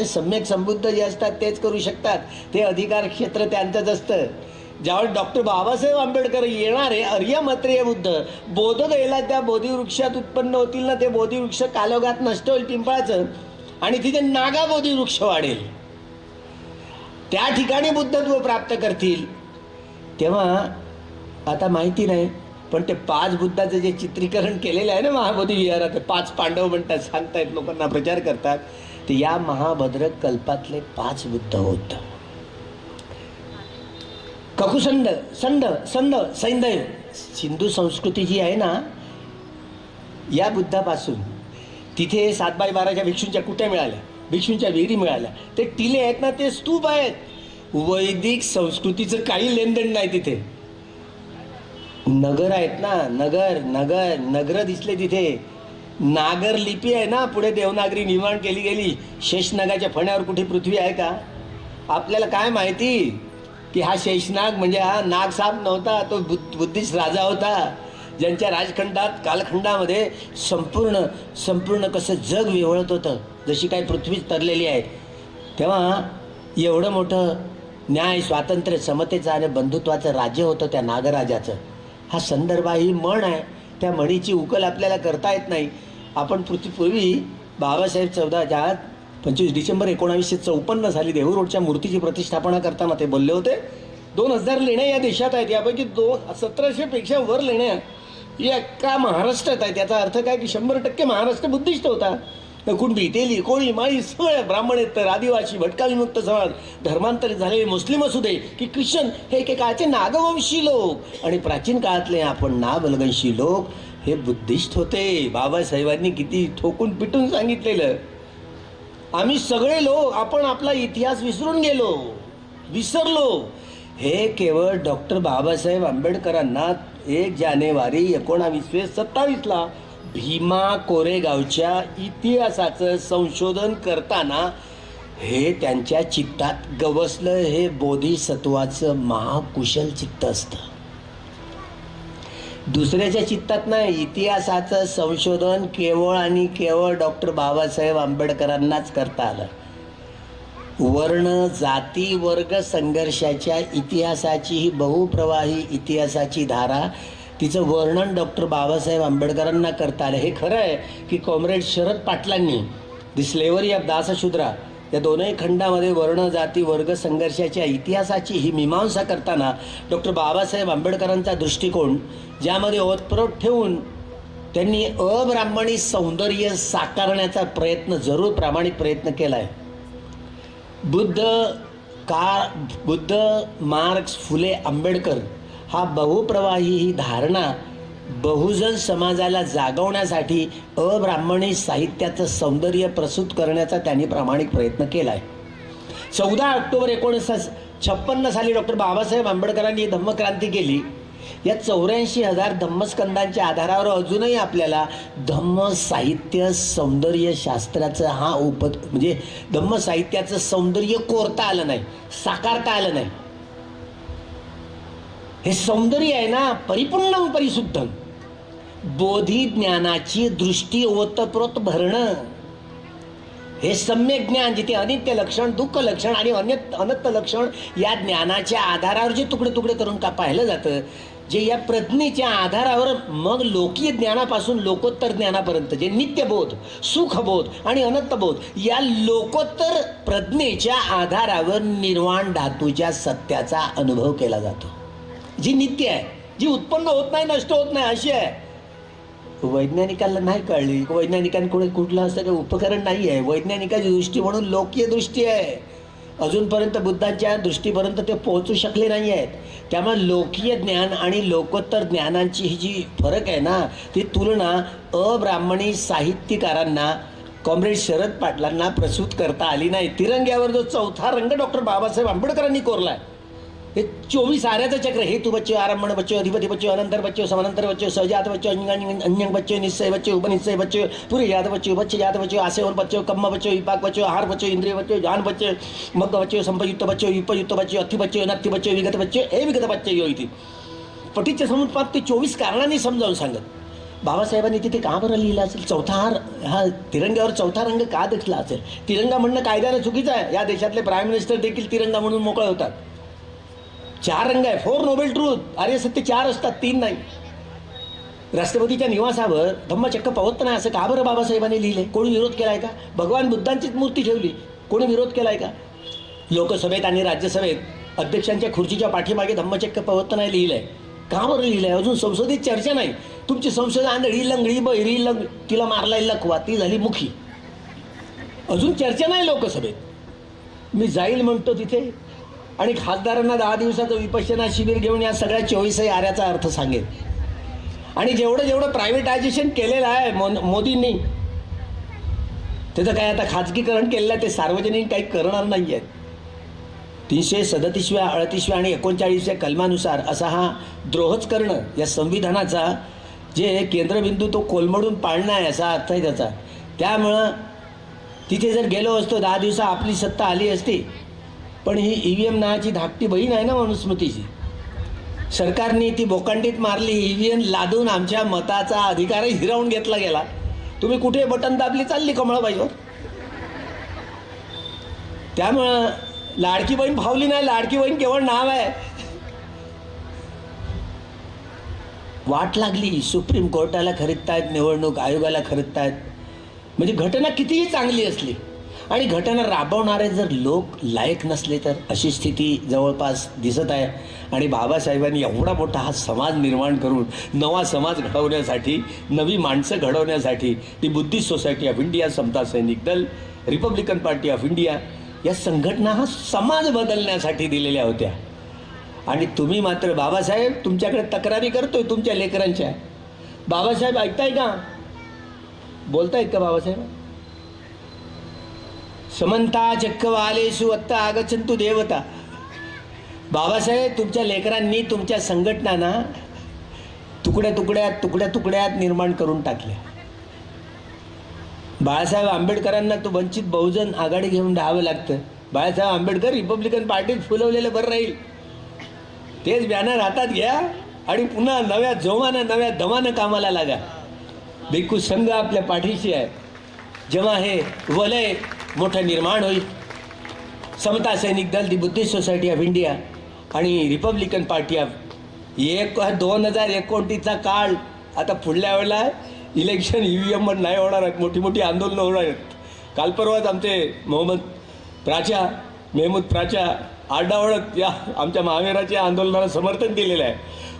सम्यक संबुद्ध जे असतात तेच करू शकतात. ते अधिकार क्षेत्र त्यांचंच असतं. ज्यावेळेस डॉक्टर बाबासाहेब आंबेडकर येणारे अर्यमत्रेय बुद्ध बोध द्यायला त्या बोधिवृक्षात उत्पन्न होतील ना, ते बोधिवृक्ष कालोगात नष्ट होईल पिंपळाचं, आणि तिथे नागा बोधिवृक्ष वाढेल. त्या ठिकाणी बुद्धत्व प्राप्त करतील. तेव्हा आता माहिती नाही, पण ते 5 बुद्धाचं जे चित्रीकरण केलेलं आहे ना महाबोधी विहारात, 5 पांडव म्हणतात, सांगतायत, लोकांना प्रचार करतात, ते या महाभद्र कल्पातले 5 बुद्ध होत. ककुसंड, संड, संद, सैंदव, सिंधू संस्कृती जी आहे ना, या बुद्धापासून तिथे 7x12च्या भिक्षूंच्या कुट्या मिळाल्या, भिक्षूंच्या विहिरी मिळाल्या. ते टिले आहेत ना, ते स्तूप आहेत. वैदिक संस्कृतीचं काही लेनदेन नाही तिथे. नगर आहेत ना, नगर दिसले तिथे. नागर लिपी आहे ना, पुढे देवनागरी निर्माण केली गेली. शेषनागाच्या फण्यावर कुठे पृथ्वी आहे का? आपल्याला काय माहिती की हा शेषनाग म्हणजे हा नागसाप नव्हता, तो बुद्धिस्ट राजा होता, ज्यांच्या राजखंडात कालखंडामध्ये संपूर्ण कसं जग विव्हळत होतं, जशी काही पृथ्वीच तरलेली आहे. तेव्हा एवढं मोठं न्याय, स्वातंत्र्य, समतेचं आणि बंधुत्वाचं राज्य होतं त्या नागराजाचं. हा संदर्भ, ही म्हण आहे. त्या म्हणीची उकल आपल्याला करता येत नाही. आपण पूर्वी बाबासाहेब 25 डिसेंबर 1954 साली देहू रोडच्या मूर्तीची प्रतिष्ठापना करताना ते बोलले होते, 2000 लेण्या या देशात आहेत, यापैकी 1700पेक्षा वर लेण्या या एका महाराष्ट्रात आहेत. याचा अर्थ काय की 100% महाराष्ट्र बुद्धिस्ट होता. कुणबी, तेली, कोळी, माळी सगळ्या ब्राह्मण आहेत, तर आदिवासी, भटका विमुक्त समाज, धर्मांतरित झालेले मुस्लिम असू दे की ख्रिश्चन, हे एकेकाळचे नागवंशी लोक आणि प्राचीन काळातले आपण नागवंशी लोक हे बुद्धिस्ट होते. बाबासाहेबांनी किती ठोकून पिटून सांगितलेलं. आम्ही सगळे लोक आपण आपला इतिहास विसरलो. हे केवळ डॉक्टर बाबासाहेब आंबेडकरांना 1 जानेवारी 1927ला भीमा कोरेगावच्या इतिहासाचं संशोधन करताना हे त्यांच्या चित्तात गवसलं. हे बोधिसत्वाचं महाकुशल चित्त असतं. दुसऱ्याच्या चित्तात नाही. इतिहासाचं संशोधन केवळ आणि केवळ डॉक्टर बाबासाहेब आंबेडकरांनाच करता आलं. वर्ण जाती वर्ग संघर्षाच्या इतिहासाची ही बहुप्रवाही इतिहासाची धारा, तिचं वर्णन डॉक्टर बाबासाहेब आंबेडकरांना करता आलं. हे खरं आहे की कॉम्रेड शरद पाटलांनी दी स्लेव्हरी ऑफ दासशूद्रा या दोनही खंडामध्ये वर्ण जाती वर्ग संघर्षाच्या इतिहासाची ही मीमांसा करताना डॉक्टर बाबासाहेब आंबेडकरांचा दृष्टिकोन ज्यामध्ये ओतप्रोत ठेवून त्यांनी अब्राह्मणी सौंदर्य साकारण्याचा प्रयत्न, जरूर प्रामाणिक प्रयत्न केला आहे. बुद्ध मार्क्स फुले आंबेडकर हा बहुप्रवाही ही धारणा बहुजन समाजाला जागवण्यासाठी अब्राह्मणी साहित्याचं सौंदर्य प्रस्तुत करण्याचा त्यांनी प्रामाणिक प्रयत्न केला आहे. 14 ऑक्टोबर 1956 साली डॉक्टर बाबासाहेब आंबेडकरांनी धम्मक्रांती केली. या 84,000 धम्मस्कंदांच्या आधारावर अजूनही आपल्याला धम्म साहित्य सौंदर्य शास्त्राचं म्हणजे धम्म साहित्याचं सौंदर्य कोरता आलं नाही, साकारता आलं नाही. हे सौंदर्य आहे ना, परिपूर्ण परिशुद्ध बोधी ज्ञानाची दृष्टी ओतप्रोत भरणं, हे सम्यक ज्ञान जिथे अनित्य लक्षण, दुःख लक्षण आणि अनंत लक्षण या ज्ञानाच्या आधारावर जे तुकडे तुकडे करून का पाहिलं जातं, जे या प्रज्ञेच्या आधारावर मग लोकीय ज्ञानापासून लोकोत्तर ज्ञानापर्यंत जे नित्यबोध, सुखबोध आणि अनंतबोध या लोकोत्तर प्रज्ञेच्या आधारावर निर्वाण धातूच्या सत्याचा अनुभव केला जातो, जी नित्य आहे, जी उत्पन्न होत नाही, नष्ट होत नाही, अशी आहे. वैज्ञानिकांना नाही कळली. वैज्ञानिकांकडे कुठलं असं काही उपकरण नाही आहे. वैज्ञानिकाची दृष्टी म्हणून लोकीय दृष्टी आहे. अजूनपर्यंत बुद्धांच्या दृष्टीपर्यंत ते पोहोचू शकले नाही आहेत. त्यामुळे लोकीय ज्ञान आणि लोकोत्तर ज्ञानांची ही जी फरक आहे ना, ती तुलना अब्राह्मणी साहित्यकारांना, कॉम्रेड शरद पाटलांना प्रस्तुत करता आली नाही. तिरंग्यावर जो चौथा रंग डॉक्टर बाबासाहेब आंबेडकरांनी कोरला आहे, हे 24 आर्याचं चक्र, हेतु बच्चो, आरंभण बच्चो, अधिपती बच्चो, अनंतर बच्चो, समानंतर बच्चो, सजात बच्चो, अन्यंग बच्चो, निश्चय बच्चो, उपनिश्चय बच्चो, पूरी याद बच्चो, बच्चे जात बच्चो, आसेवन बच्चो, कम्म बच्चो, विपाक बच्चो, आहार बच्चो, इंद्रिय बच्चो, जान बच्चो, मग्ग बच्चो, संपयुक्त बच्चो, विपयुक्त बच्चो, अति बच्चो, नत्ति बच्चो, विगत बच्चो, हे विगत बच्चो यो इति. पटीच्या समुत्पात ते 24 कारणांनी समजावून सांगत. बाबासाहेबांनी तिथे का बरं लिहिलं असेल? हा तिरंग्यावर चौथा रंग का दिसला असेल? तिरंगा म्हणणं कायद्यानं चुकीचं आहे. या देशातले प्राईम मिनिस्टर देखील तिरंगा म्हणून मोकळे होतात. 4 रंग आहे. 4 नोबेल ट्रूथ. आर्य सत्य 4 असतात, 3 नाही. राष्ट्रपतीच्या निवासावर धम्मचक्र पवत नाही असं का बरं बाबासाहेबांनी लिहिले? कोणी विरोध केलाय का? भगवान बुद्धांचीच मूर्ती ठेवली, कोणी विरोध केलाय का? लोकसभेत आणि राज्यसभेत अध्यक्षांच्या खुर्चीच्या पाठीमागे धम्मचक्र पवत नाही लिहिलंय. का बरं लिहिलंय? अजून संसदेत चर्चा नाही. तुमची संसद आंधळी लंगडी बहिरी तिला मारलाय लखवा, ती झाली मुखी. अजून चर्चा नाही लोकसभेत. मी जाईल म्हणतो तिथे आणि खासदारांना 10 दिवसाचं विपश्यना शिबिर घेऊन या सगळ्या 24 आर्याचा अर्थ सांगेल. आणि जेवढं प्रायव्हेटायझेशन केलेलं आहे मोदींनी, त्याचं काय आता खाजगीकरण केलेलं आहे, ते सार्वजनिक काही करणार नाही आहेत. 337व्या 38व्या आणि 39व्या कलमानुसार असा हा द्रोहच करणं या संविधानाचा जे केंद्रबिंदू तो कोलमडून पाळणं आहे असा अर्थ आहे त्याचा. त्यामुळं तिथे जर गेलो असतो 10 दिवसा आपली सत्ता आली असती. पण ही EVM नावाची धाकटी बहीण आहे ना मनुस्मृतीची, सरकारने ती बोकांडीत मारली. EVM लादून आमच्या मताचा अधिकारही हिरावून घेतला गेला. तुम्ही कुठे बटन दाबली चालली कमळाबाईवर. त्यामुळं लाडकी बहीण फावली नाही. लाडकी बहीण केवळ नाव आहे. वाट लागली. सुप्रीम कोर्टाला खरीदतायत, निवडणूक आयोगाला खरीदतायत. म्हणजे घटना कितीही चांगली असली आणि घटना राबवणारे जर लोक लायक नसले तर अशी स्थिती जवळपास दिसत आहे. आणि बाबासाहेबांनी एवढा मोठा हा समाज निर्माण करून नवा समाज घडवण्यासाठी, नवी माणसं घडवण्यासाठी ती बुद्धिस्ट सोसायटी ऑफ इंडिया, समता सैनिक दल, रिपब्लिकन पार्टी ऑफ इंडिया या संघटना हा समाज बदलण्यासाठी दिलेल्या होत्या. आणि तुम्ही मात्र बाबासाहेब तुमच्याकडे तक्रारी करतोय तुमच्या लेकरांच्या. बाबासाहेब ऐकताय का? बोलतायत का बाबासाहेब? समंता चक्कवालेसु अत्ता आगच्छन्तु देवता. बाबासाहेब तुमच्या लेकरांनी तुमच्या संघटनांना तुकड्या तुकड्यात निर्माण करून टाकल्या. बाळासाहेब आंबेडकरांना तो वंचित बहुजन आघाडी घेऊन राहावं लागतं. बाळासाहेब आंबेडकर रिपब्लिकन पार्टीत फुलवलेलं बरं राहील. तेच बॅनर हातात घ्या आणि पुन्हा नव्या जोमानं नव्या दमानं कामाला लागा. भिक्खू संघ आपल्या पाठीशी आहे. जेव्हा हे वलय मोठं निर्माण होईल, समता सैनिक दल, दी बुद्धिस्ट सोसायटी ऑफ इंडिया आणि रिपब्लिकन पार्टी ऑफ 2029चा काळ आता पुढल्या वेळेला इलेक्शन EVM वर नाही होणार आहेत, मोठी मोठी आंदोलनं होणार आहेत. काल परवाच आमचे मेहमूद प्राचा आरडाओरड या आमच्या महावीराच्या आंदोलनाला समर्थन दिलेलं आहे.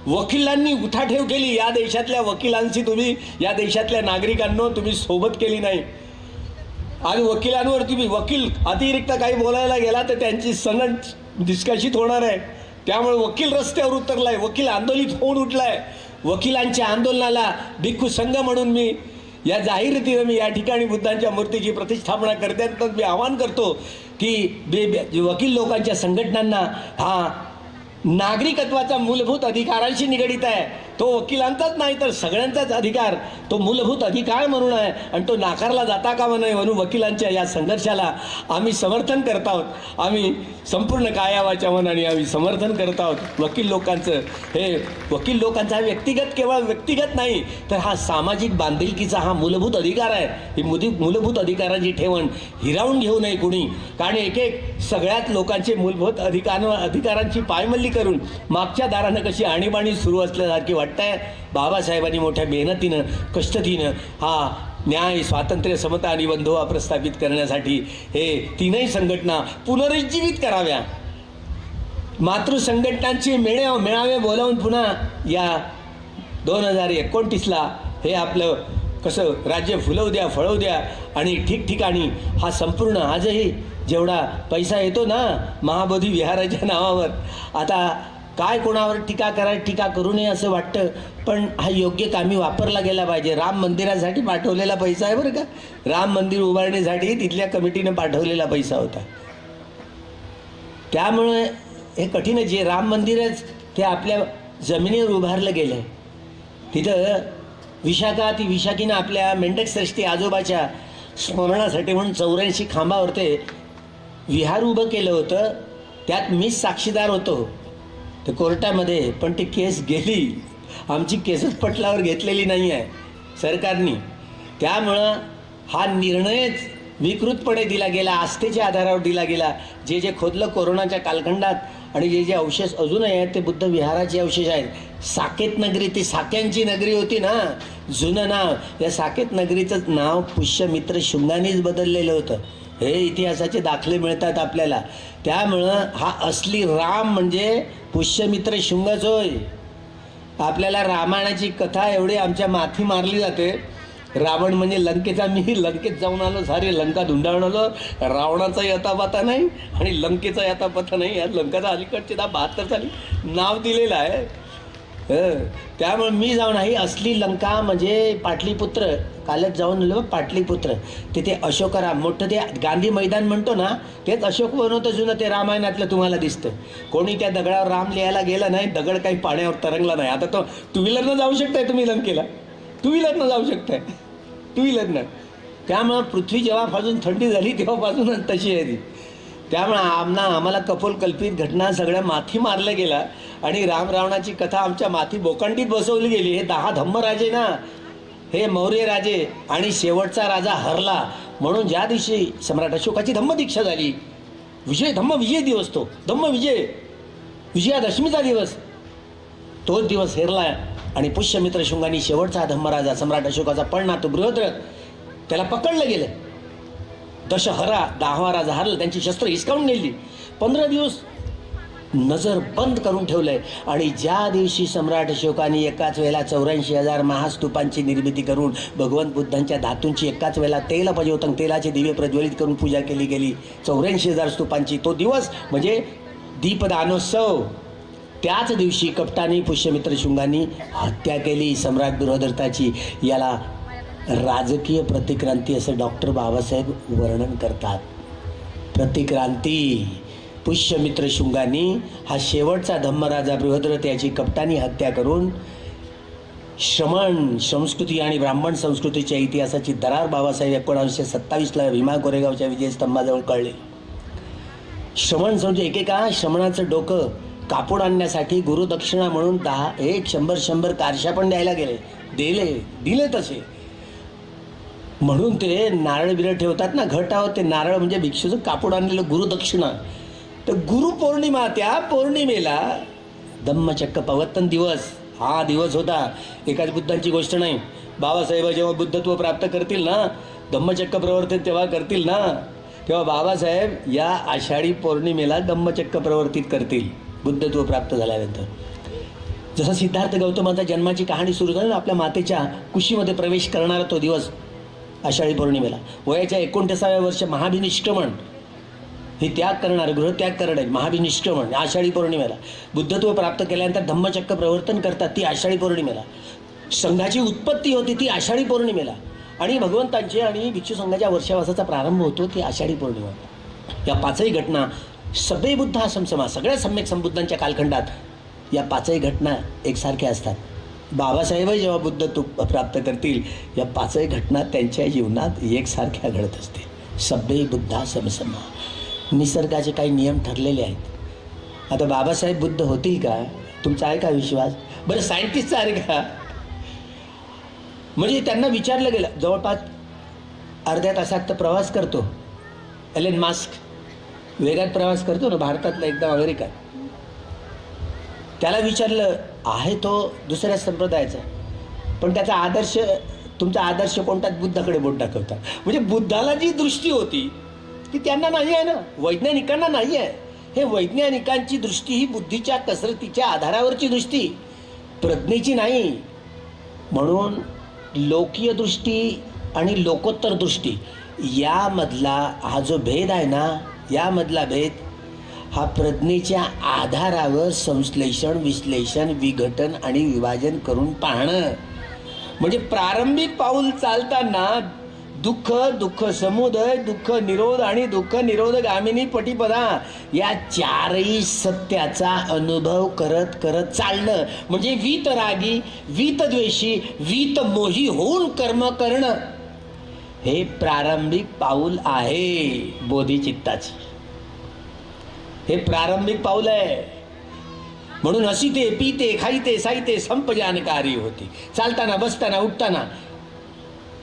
वकिलांनी उठाठेव केली. या देशातल्या वकिलांची तुम्ही, या देशातल्या नागरिकांना तुम्ही सोबत केली नाही. आणि वकिलांवर तुम्ही, वकील अतिरिक्त काही बोलायला गेला तर त्यांची सनद निष्कासित होणार आहे. त्यामुळे वकील रस्त्यावर उतरलाय, वकील आंदोलित होऊन उठलाय. वकिलांच्या आंदोलनाला भिक्खू संघ म्हणून मी या जाहीरतीनं मी या ठिकाणी बुद्धांच्या मूर्तीची प्रतिष्ठापना करताना मी आवाहन करतो की वकील लोकांच्या संघटनांना हा नागरिकत्वाचा मूलभूत अधिकारांशी निगडीत आहे. तो वकिलांचाच नाही तर सगळ्यांचाच अधिकार, तो मूलभूत अधिकार म्हणून आहे आणि तो नाकारला जाता कामा नये. म्हणून वकिलांच्या या संघर्षाला आम्ही समर्थन करत आहोत. आम्ही संपूर्ण कायावाच्या मनाने आम्ही समर्थन करत आहोत. वकील लोकांचा व्यक्तिगत, केवळ व्यक्तिगत नाही तर हा सामाजिक बांधिलकीचा हा मूलभूत अधिकार आहे. ही मूलभूत अधिकारांची ठेवण हिरावून घेऊ नये कुणी. कारण एक सगळ्यात लोकांचे मूलभूत अधिकारांची पायमल्ली करून मागच्या दारानं कशी आणीबाणी सुरू असल्यासारखी वाटतंय. बाबासाहेबांनी मोठ्या मेहनतीनं, कष्टतीनं हा न्याय, स्वातंत्र्य, समता आणि बंधुभाव प्रस्थापित करण्यासाठी हे तीनही संघटना पुनरुज्जीवित कराव्या. मातृसंघटनांचे मेळावे बोलावून पुन्हा या 2029ला हे आपलं कसं राज्य फुलवू द्या, फळवू द्या. आणि ठिकठिकाणी हा संपूर्ण आजही जेवढा पैसा येतो ना महाबोधी विहाराच्या नावावर, आता काय कोणावर टीका करू नये असं वाटतं, पण हा योग्य कामी वापरला गेला पाहिजे. राम मंदिरासाठी पाठवलेला पैसा आहे बरं का. राम मंदिर उभारण्यासाठी तिथल्या कमिटीनं पाठवलेला पैसा होता. त्यामुळे हे कठीण आहे. जे राम मंदिरच ते आपल्या जमिनीवर उभारलं गेलं आहे. तिथं विशाखीनं आपल्या मेंढकश्रेष्ठी आजोबाच्या स्मरणासाठी म्हणून 84 खांबावर ते विहार उभं केलं होतं. त्यात मीच साक्षीदार होतो ते कोर्टामध्ये. पण ती केस गेली. आमची केसच पटलावर घेतलेली नाही आहे सरकारने. त्यामुळं हा निर्णयच विकृतपणे दिला गेला, आस्थेच्या आधारावर दिला गेला. जे खोदलं कोरोनाच्या कालखंडात आणि जे अवशेष अजूनही आहेत ते बुद्ध विहाराचे अवशेष आहेत. साकेत नगरी, ती साक्यांची नगरी होती ना, जुनं नाव. या साकेत नगरीचंच नाव पुष्यमित्र शुंगानेच बदललेलं होतं. हे इतिहासाचे दाखले मिळतात आपल्याला. त्यामुळं हा असली राम म्हणजे पुष्यमित्र शुंगच होय. आपल्याला रामायणाची कथा एवढी आमच्या माथी मारली जाते. रावण म्हणजे लंकेचा, मी लंकेत जाऊन आलो, सारी लंका धुंडाळून आलो. रावणाचा यथापथा नाही आणि लंकेचा यथापथा नाही. या लंकाचा अलीकडचे 72 साली नाव दिलेलं आहे. त्यामुळे मी जाऊन ही असली लंका म्हणजे पाटलीपुत्र, कालच जाऊन आलो पाटलीपुत्र. तिथे अशोकराम मोठं ते गांधी मैदान म्हणतो ना, तेच अशोक बनवतं जुनं, ते रामायणातलं तुम्हाला दिसतं. कोणी त्या दगडावर राम लिहायला गेलं नाही, दगड काही पाण्यावर तरंगला नाही. आता तो टू व्हीलरनं जाऊ शकताय तुम्ही लंकेला, टू व्हीलरनं जाऊ शकताय, टू व्हीलरनं. त्यामुळं पृथ्वी जेव्हापासून थंडी झाली तेव्हापासूनच तशी आहे ती. त्यामुळे आम्हाला कपोलकल्पित घटना सगळ्या माथी मारल्या गेला आणि रावणाची कथा आमच्या माथी बोकांडीत बसवली गेली. हे 10 धम्मराजे ना, हे मौर्य राजे आणि शेवटचा राजा हरला म्हणून ज्या दिवशी सम्राट अशोकाची धम्मदीक्षा झाली, धम्मविजय दिवस, तो धम्मविजय, विजयादशमीचा दिवस, तोच दिवस हेरला. आणि पुष्यमित्र शुंगानी शेवटचा धम्मराजा सम्राट अशोकाचा पळणा तो बृहद्रथ, त्याला पकडलं गेलं. दशहरा 10वा राजा हरला, त्यांची शस्त्र हिसकावून नेली. 15 दिवस नजर बंद करून ठेवलंय. आणि ज्या दिवशी सम्राट अशोकाने एकाच वेळेला 84,000 महास्तूपांची निर्मिती करून भगवंत बुद्धांच्या धातूंची एकाच वेळेला तेलाचे दिवे प्रज्वलित करून पूजा केली गेली 84,000 स्तूपांची, तो दिवस म्हणजे दीपदानोत्सव. त्याच दिवशी कपटाने पुष्यमित्र शुंगांनी हत्या केली सम्राट बृहद्रथाची. याला राजकीय प्रतिक्रांती असं डॉक्टर बाबासाहेब वर्णन करतात. प्रतिक्रांती. पुष्यमित्र शुंगांनी हा शेवटचा धम्मराजा बृहद्रथ याची कपटानी हत्या करून श्रमण संस्कृती आणि ब्राह्मण संस्कृतीच्या इतिहासाची दरार बाबासाहेब 1927ला भीमा कोरेगावच्या विजयस्तंभाजवळ कळले. श्रमण म्हणजे एकेका श्रमणाचं डोकं कापूड आणण्यासाठी गुरुदक्षिणा म्हणून 100 कारशा पण द्यायला गेले, दिले तसे. म्हणून ते नारळ बिरळ ठेवतात ना घटावर, ते नारळ म्हणजे भिक्षूचं कापूड आणलेलं गुरुदक्षिणा. तर गुरुपौर्णिमा, त्या पौर्णिमेला धम्मचक्र प्रवर्तन दिवस हा दिवस होता. एकाच बुद्धांची गोष्ट नाही. बाबासाहेब जेव्हा बुद्धत्व प्राप्त करतील ना, धम्मचक्र प्रवर्तन तेव्हा करतील ना, तेव्हा बाबासाहेब या आषाढी पौर्णिमेला धम्मचक्र प्रवर्तित करतील बुद्धत्व प्राप्त झाल्यानंतर. जसं सिद्धार्थ गौतमाचा जन्माची कहाणी सुरू झाली ना, आपल्या मातेच्या कुशीमध्ये प्रवेश करणारा तो दिवस आषाढी पौर्णिमेला. वयाच्या 29व्या वर्ष महाभिनिष्क्रमण, हे त्याग करणारे, गृहत्याग करणारे महाभिनिष्क्रमण आषाढी पौर्णिमेला. बुद्धत्व प्राप्त केल्यानंतर धम्मचक्र प्रवर्तन करतात ती आषाढी पौर्णिमेला. संघाची उत्पत्ती होती ती आषाढी पौर्णिमेला. आणि भगवंतांची आणि भिक्षू संघाच्या वर्षावासाचा प्रारंभ होतो ती आषाढी पौर्णिमा. या पाचही घटना सगळे बुद्ध आश्रम समाज, सगळ्या सम्यक संबुद्धांच्या कालखंडात या पाचही घटना एकसारख्या असतात. बाबासाहेबही जेव्हा बुद्धत्व प्राप्त करतील या पाचही घटना त्यांच्या जीवनात एकसारख्या घडत असतील. सभ्य बुद्धा समसमा. निसर्गाचे काही नियम ठरलेले आहेत. आता बाबासाहेब बुद्ध होतील का? तुमचा आहे का विश्वास? बरं सायंटिस्टचा आहे का? म्हणजे त्यांना विचारलं गेलं, जवळपास अर्ध्या तासात तर प्रवास करतो एलन मास्क, वेगात प्रवास करतो ना भारतातला एकदम अमेरिका. त्याला विचारलं, आहे तो दुसऱ्या संप्रदायाचा, पण त्याचा आदर्श, तुमचा आदर्श कोणता? बुद्धाकडे बोट दाखवता. म्हणजे बुद्धाला जी दृष्टी होती ती त्यांना नाही आहे ना, वैज्ञानिकांना नाही आहे. हे वैज्ञानिकांची दृष्टी ही बुद्धीच्या कसरतीच्या आधारावरची दृष्टी, प्रज्ञेची नाही. म्हणून लोकीय दृष्टी आणि लोकोत्तर दृष्टी यामधला हा जो भेद आहे ना, यामधला भेद हा प्रज्ञेच्या आधारावर संश्लेषण, विश्लेषण, विघटन आणि विभाजन करून पाहणं. म्हणजे प्रारंभिक पाऊल चालताना दुःख समुदय, दुःख निरोध आणि दुःख निरोधगामिनी पटिपदा या चारही सत्याचा अनुभव करत करत चालणं म्हणजे वीतरागी, वीतद्वेषी, वीतमोही होऊन कर्म करणं, हे प्रारंभिक पाऊल आहे बोधिचित्ताचे. हे प्रारंभिक पाऊल आहे. म्हणून हसीते, पीते, खाईते, साईते संप जानकारी होती. चालताना, बसताना, उठताना.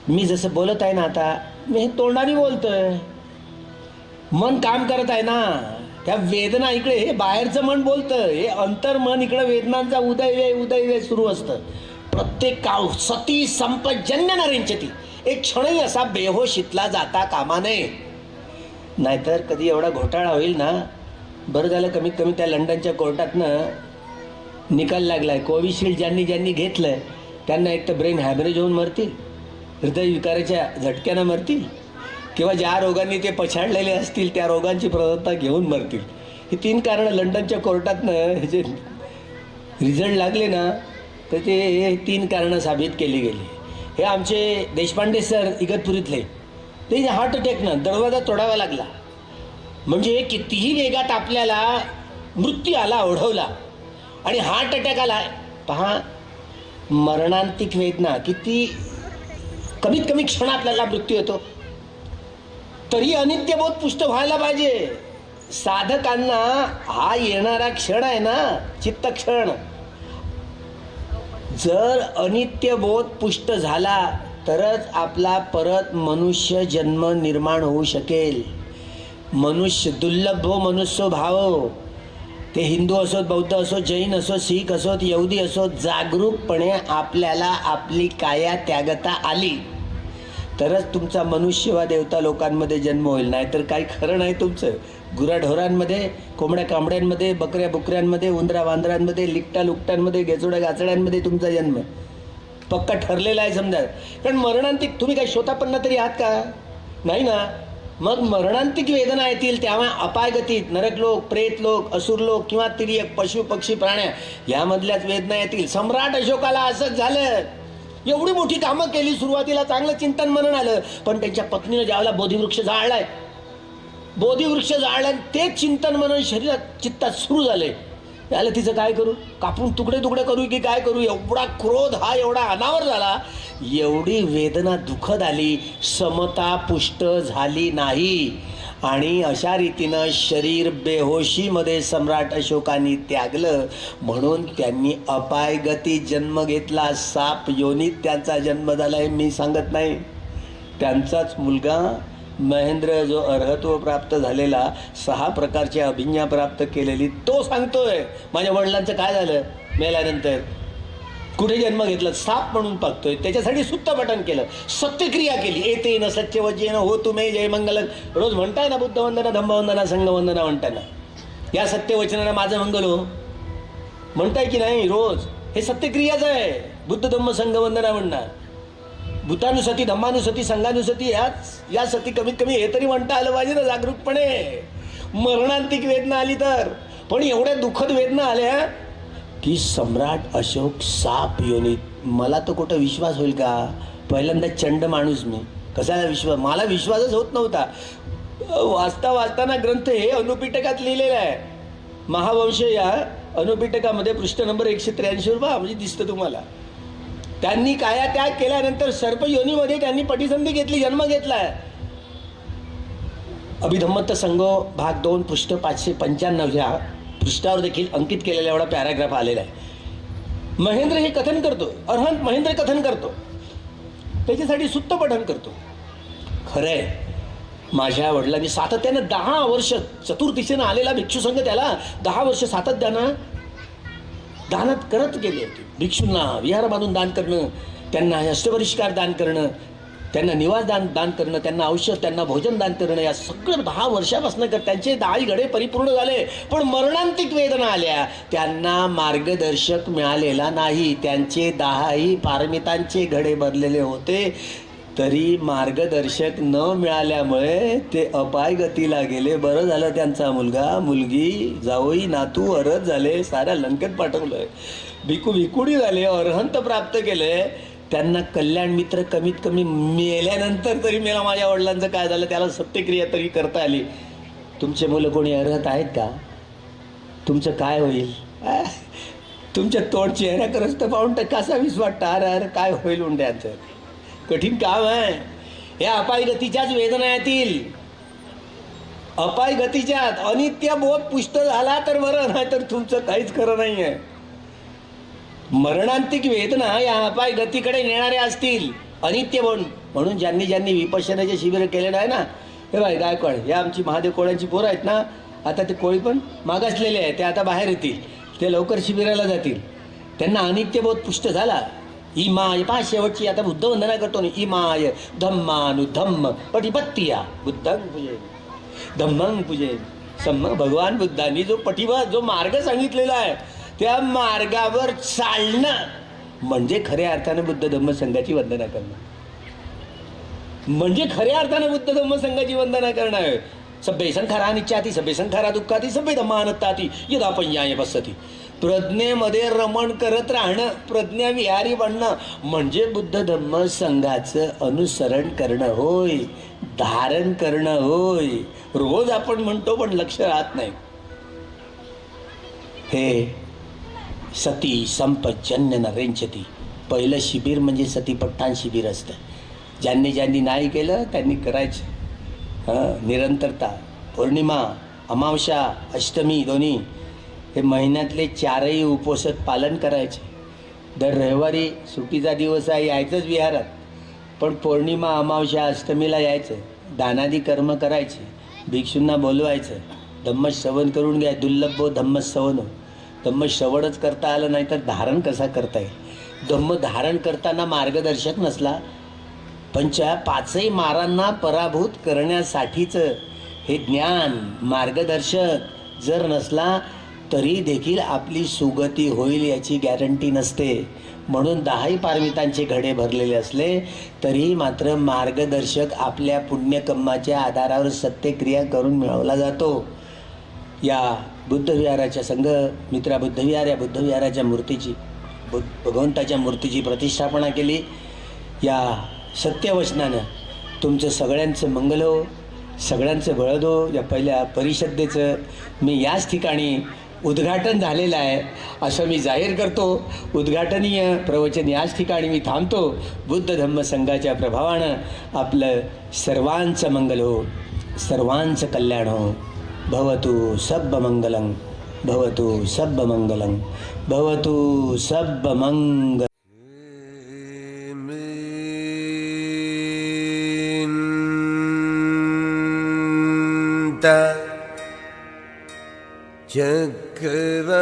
मी जसं बोलत आहे ना आता, मी हे तोंडाने बोलतोय, मन काम करत आहे ना. त्या वेदना इकडे, हे बाहेरचं मन बोलतं, हे अंतर्मन इकडं वेदनांचा उदय सुरू असतं. प्रत्येक काळ सती संपजन्य नरेंचती, एक क्षणही असा बेहोशीतला जाता कामा नये. नाहीतर कधी एवढा घोटाळा होईल ना. बरं झालं कमीत कमी त्या लंडनच्या कोर्टातनं निकाल लागलाय. कोविशिल्ड ज्यांनी घेतलंय त्यांना एक तर ब्रेन हॅमरेज होऊन मरतील, हृदयविकाराच्या झटक्यानं मरतील, किंवा ज्या रोगांनी ते पछाडलेले असतील त्या रोगांची प्रवृत्ता घेऊन मरतील. ही 3 कारणं लंडनच्या कोर्टातनं हे जे रिझल्ट लागले ना, तर ते 3 कारणं साबित केली गेली. हे आमचे देशपांडे सर इगतपुरीतले, ते हार्ट अटॅकनं दरवाजा तोडावा लागला. म्हणजे कितीही वेगात आपल्याला मृत्यू आला, ओढवला, आणि हार्ट अटॅक आला. पहा मरणांतिक वेदना किती, कमीत कमी क्षण आपल्याला मृत्यू येतो, तरी अनित्यबोध पुष्ट व्हायला पाहिजे. साधकांना हा येणारा क्षण आहे ना, चित्तक्षण, जर अनित्यबोध पुष्ट झाला तरच आपला परत मनुष्य जन्म निर्माण होऊ शकेल. मनुष्य दुर्लभ मनुष्य भाव, ते हिंदू असोत, बौद्ध असोत, जैन असोत, शीख असोत, यहुदी असोत, जागरूकपणे आपल्याला आपली काया त्यागता आली तरच तुमचा मनुष्य वा देवता लोकांमध्ये जन्म होईल. नाहीतर काही खरं नाही तुमचं. गुराढोरांमध्ये, कोंबड्या कांबड्यांमध्ये, बकऱ्या बुकऱ्यांमध्ये, उंदरा वांदरांमध्ये, लिकटा लुकटांमध्ये, गेचोड्या गाचड्यांमध्ये तुमचा जन्म पक्का ठरलेला आहे समजा. कारण मरणांतिक तुम्ही काही शोतापन्न तरी आहात का? नाही ना. मग मरणांतिक वेदना येतील, तेव्हा अपायगतीत नरकलोक, प्रेतलोक, असुरलोक किंवा तिर्यक, पशु पक्षी प्राण्या यामधल्याच वेदना येतील. सम्राट अशोकाला असंच झालं. एवढी मोठी कामं केली, सुरुवातीला चांगलं चिंतन मनन आलं, पण त्यांच्या पत्नीनं ज्यावेळेला बोधिवृक्ष जाळलाय, तेच चिंतन मनन शरीरात चित्तात सुरू झाले. याला तिचं काय करू, कापून तुकडे तुकडे करू की काय करू, एवढा क्रोध हा एवढा अनावर झाला, एवढी वेदना दुःखद आली, समता पुष्ट झाली नाही. आणि अशा रीतीनं शरीर बेहोशीमध्ये सम्राट अशोकांनी त्यागलं. म्हणून त्यांनी अपायगती जन्म घेतला. साप योनीत त्यांचा जन्म झाला आहे मी सांगत नाही. त्यांचाच मुलगा महेंद्र जो अर्हत्व प्राप्त झालेला, 6 प्रकारची अभिज्ञा प्राप्त केलेली, तो सांगतोय माझ्या वडिलांचं काय झालं मेल्यानंतर, कुठे जन्म घेतला, साप म्हणून पाहतोय. त्याच्यासाठी सुत्त पठण केलं, सत्यक्रिया केली. येते न सत्यवचेन हो तुम्ही जय मंगल रोज म्हणताय ना, बुद्धवंदना धम्मवंदना संघवंदना म्हणताना, या सत्यवचनानं माझं मंगल हो म्हणताय की नाही रोज. हे सत्यक्रियाच आहे बुद्ध धम्म संघवंदना म्हणणार. भूतानुसती धम्मानुसती संघानुसती या सती कमीत कमी हे तरी म्हणता आलं पाहिजे ना जागरूकपणे. मरणांतिक वेदना आली तर, पण एवढ्या दुःखद वेदना आल्या की सम्राट अशोक साप योनीत. मला तर कुठं विश्वास होईल का, पहिल्यांदा चंड माणूस मी, कशाला विश्वास, मला विश्वासच होत नव्हता. वाचताना ग्रंथ हे अनुपिटकात लिहिलेला आहे, महावंश या अनुपिटकामध्ये पृष्ठ नंबर 183 म्हणजे दिसतं तुम्हाला. त्यांनी काया त्याग केल्यानंतर सर्प योनीमध्ये त्यांनी पटिसंधी घेतली, जन्म घेतलाय. अभिधम्मत संघो भाग 2 पृष्ठ 595 ह्या पृष्ठावर देखील अंकित केलेला एवढा पॅराग्राफ आलेला आहे. महेंद्र हे कथन करतो, अरहंत महेंद्र कथन करतो, त्याच्यासाठी सुत्त पठण करतो. खरंय माझ्या वडिलांनी सातत्यानं 10 वर्ष चतुर्दिशेनं आलेला भिक्षू संघ त्याला 10 वर्ष सातत्यानं दानात करत गेले होते. भिक्षूंना विहार बांधून दान करणं, त्यांना अष्टपरिष्कार दान करणं, त्यांना निवास दान करणं, त्यांना औषध, त्यांना भोजन दान करणं, या सगळं 10 वर्षापासून त्यांचे 10 घडे परिपूर्ण झाले. पण मरणांतिक वेदना आल्या, त्यांना मार्गदर्शक मिळालेला नाही. त्यांचे 10ही पारमितांचे घडे भरलेले होते, तरी मार्गदर्शक न मिळाल्यामुळे ते अपायगतीला गेले. बरं झालं त्यांचा मुलगा मुलगी जावई नातू अरहत झाले, साऱ्या लंकेत पाठवलंय, भिकुडी झाले, अरहंत प्राप्त केले. त्यांना कल्याण मित्र कमीत कमी मेल्यानंतर तरी मेला माझ्या वडिलांचं काय झालं त्याला सत्यक्रिया तरी करता आली. तुमचे मुलं कोणी अरहत आहेत का, तुमचं काय होईल, तुमच्या तोंड चेहऱ्याकरच तर पाहून कसा विश्वास टार काय होईल उंड्यांचं. कठीण काम आहे. या अपायगतीच्याच वेदना येतील, अपायगतीच्यात. अनित्य बोध पुष्ट झाला तर बरं, नाही तर तुमचं काहीच खरं नाही आहे. मरणांतिक वेदना या अपायगतीकडे नेणाऱ्या असतील, अनित्य बोध. म्हणून ज्यांनी विपश्यनाचे शिबिर केलेलं आहे ना, हे बाई गायकवाड, हे आमची महादेव कोळ्यांची पोरं आहेत ना, आता ते कोळी पण मागासलेले आहे, ते आता बाहेर येतील, ते लवकर शिबिराला जातील. त्यांना अनित्यबोध पुष्ट झाला. इमाय पहा शेवटची आता बुद्ध वंदना करतो ना, इमाय धम्मानुधम्म पटिपत्तिया बुद्धं पूजे धम्मं पूजे सम्म. भगवान बुद्धांनी जो जो मार्ग सांगितलेला आहे, त्या मार्गावर चालणं म्हणजे खऱ्या अर्थानं बुद्ध धम्म संघाची वंदना करणं, म्हणजे खऱ्या अर्थानं बुद्ध धम्म संघाची वंदना करणं आहे. सभ्य संखारा नित्याती, सभ्य संखारा दुःखाती, सभ्य धम्मानत्ताती यदा पंयाय बसती. प्रज्ञेमध्ये रमण करत राहणं, प्रज्ञा विहारी बनणं म्हणजे बुद्ध धम्म संघाचं अनुसरण करणं होय, धारण करणं होय. रोज आपण म्हणतो पण लक्ष राहत नाही. हे सती संपजन्य नरेंचती, पहिलं शिबिर म्हणजे सतीपठ्ठाण शिबिर असतं. ज्यांनी नाही केलं त्यांनी करायचं. निरंतरता, पौर्णिमा, अमावस्या, अष्टमी दोन्ही हे महिन्यातले 4ही उपवासात पालन करायचे. दर रविवारी सुट्टीचा दिवस आहे, यायचंच विहारात, पण पौर्णिमा अमावस्या अष्टमीला यायचं, दानादी कर्म करायचे, भिक्षूंना बोलवायचं, धम्मश्रवण करून घ्या. दुर्लभो धम्मश्रवण, धम्मश्रवणच करता आलं नाही तर धारण कसा करता येईल. धम्म धारण करताना मार्गदर्शक नसला, पंचा 5ही मारांना पराभूत करण्यासाठीचं हे ज्ञान मार्गदर्शक जर नसला तरी देखील आपली सुगती होईल याची गॅरंटी नसते. म्हणून 10ही पारमितांचे घडे भरलेले असले तरी मात्र मार्गदर्शक आपल्या पुण्यकर्माच्या आधारावर सत्यक्रिया करून मिळवला जातो. या बुद्धविहाराच्या संघ मित्रा बुद्धविहार, या बुद्धविहाराच्या मूर्तीची, भगवंताच्या मूर्तीची प्रतिष्ठापना केली. या सत्यवचनानं तुमचं सगळ्यांचं मंगल हो, सगळ्यांचं बळद हो. या पहिल्या परिषदेचं मी याच ठिकाणी उद्घाटन झालेलं आहे असं मी जाहीर करतो. उद्घाटनीय प्रवचन याच ठिकाणी मी थांबतो. बुद्ध धम्म संघाच्या प्रभावानं आपलं सर्वांचं मंगल हो, सर्वांचं कल्याण हो. भवतु सब्ब मंगलं, भवतु सब्ब मंगलं, भवतु सब्ब मंगल. चक्रवालेषु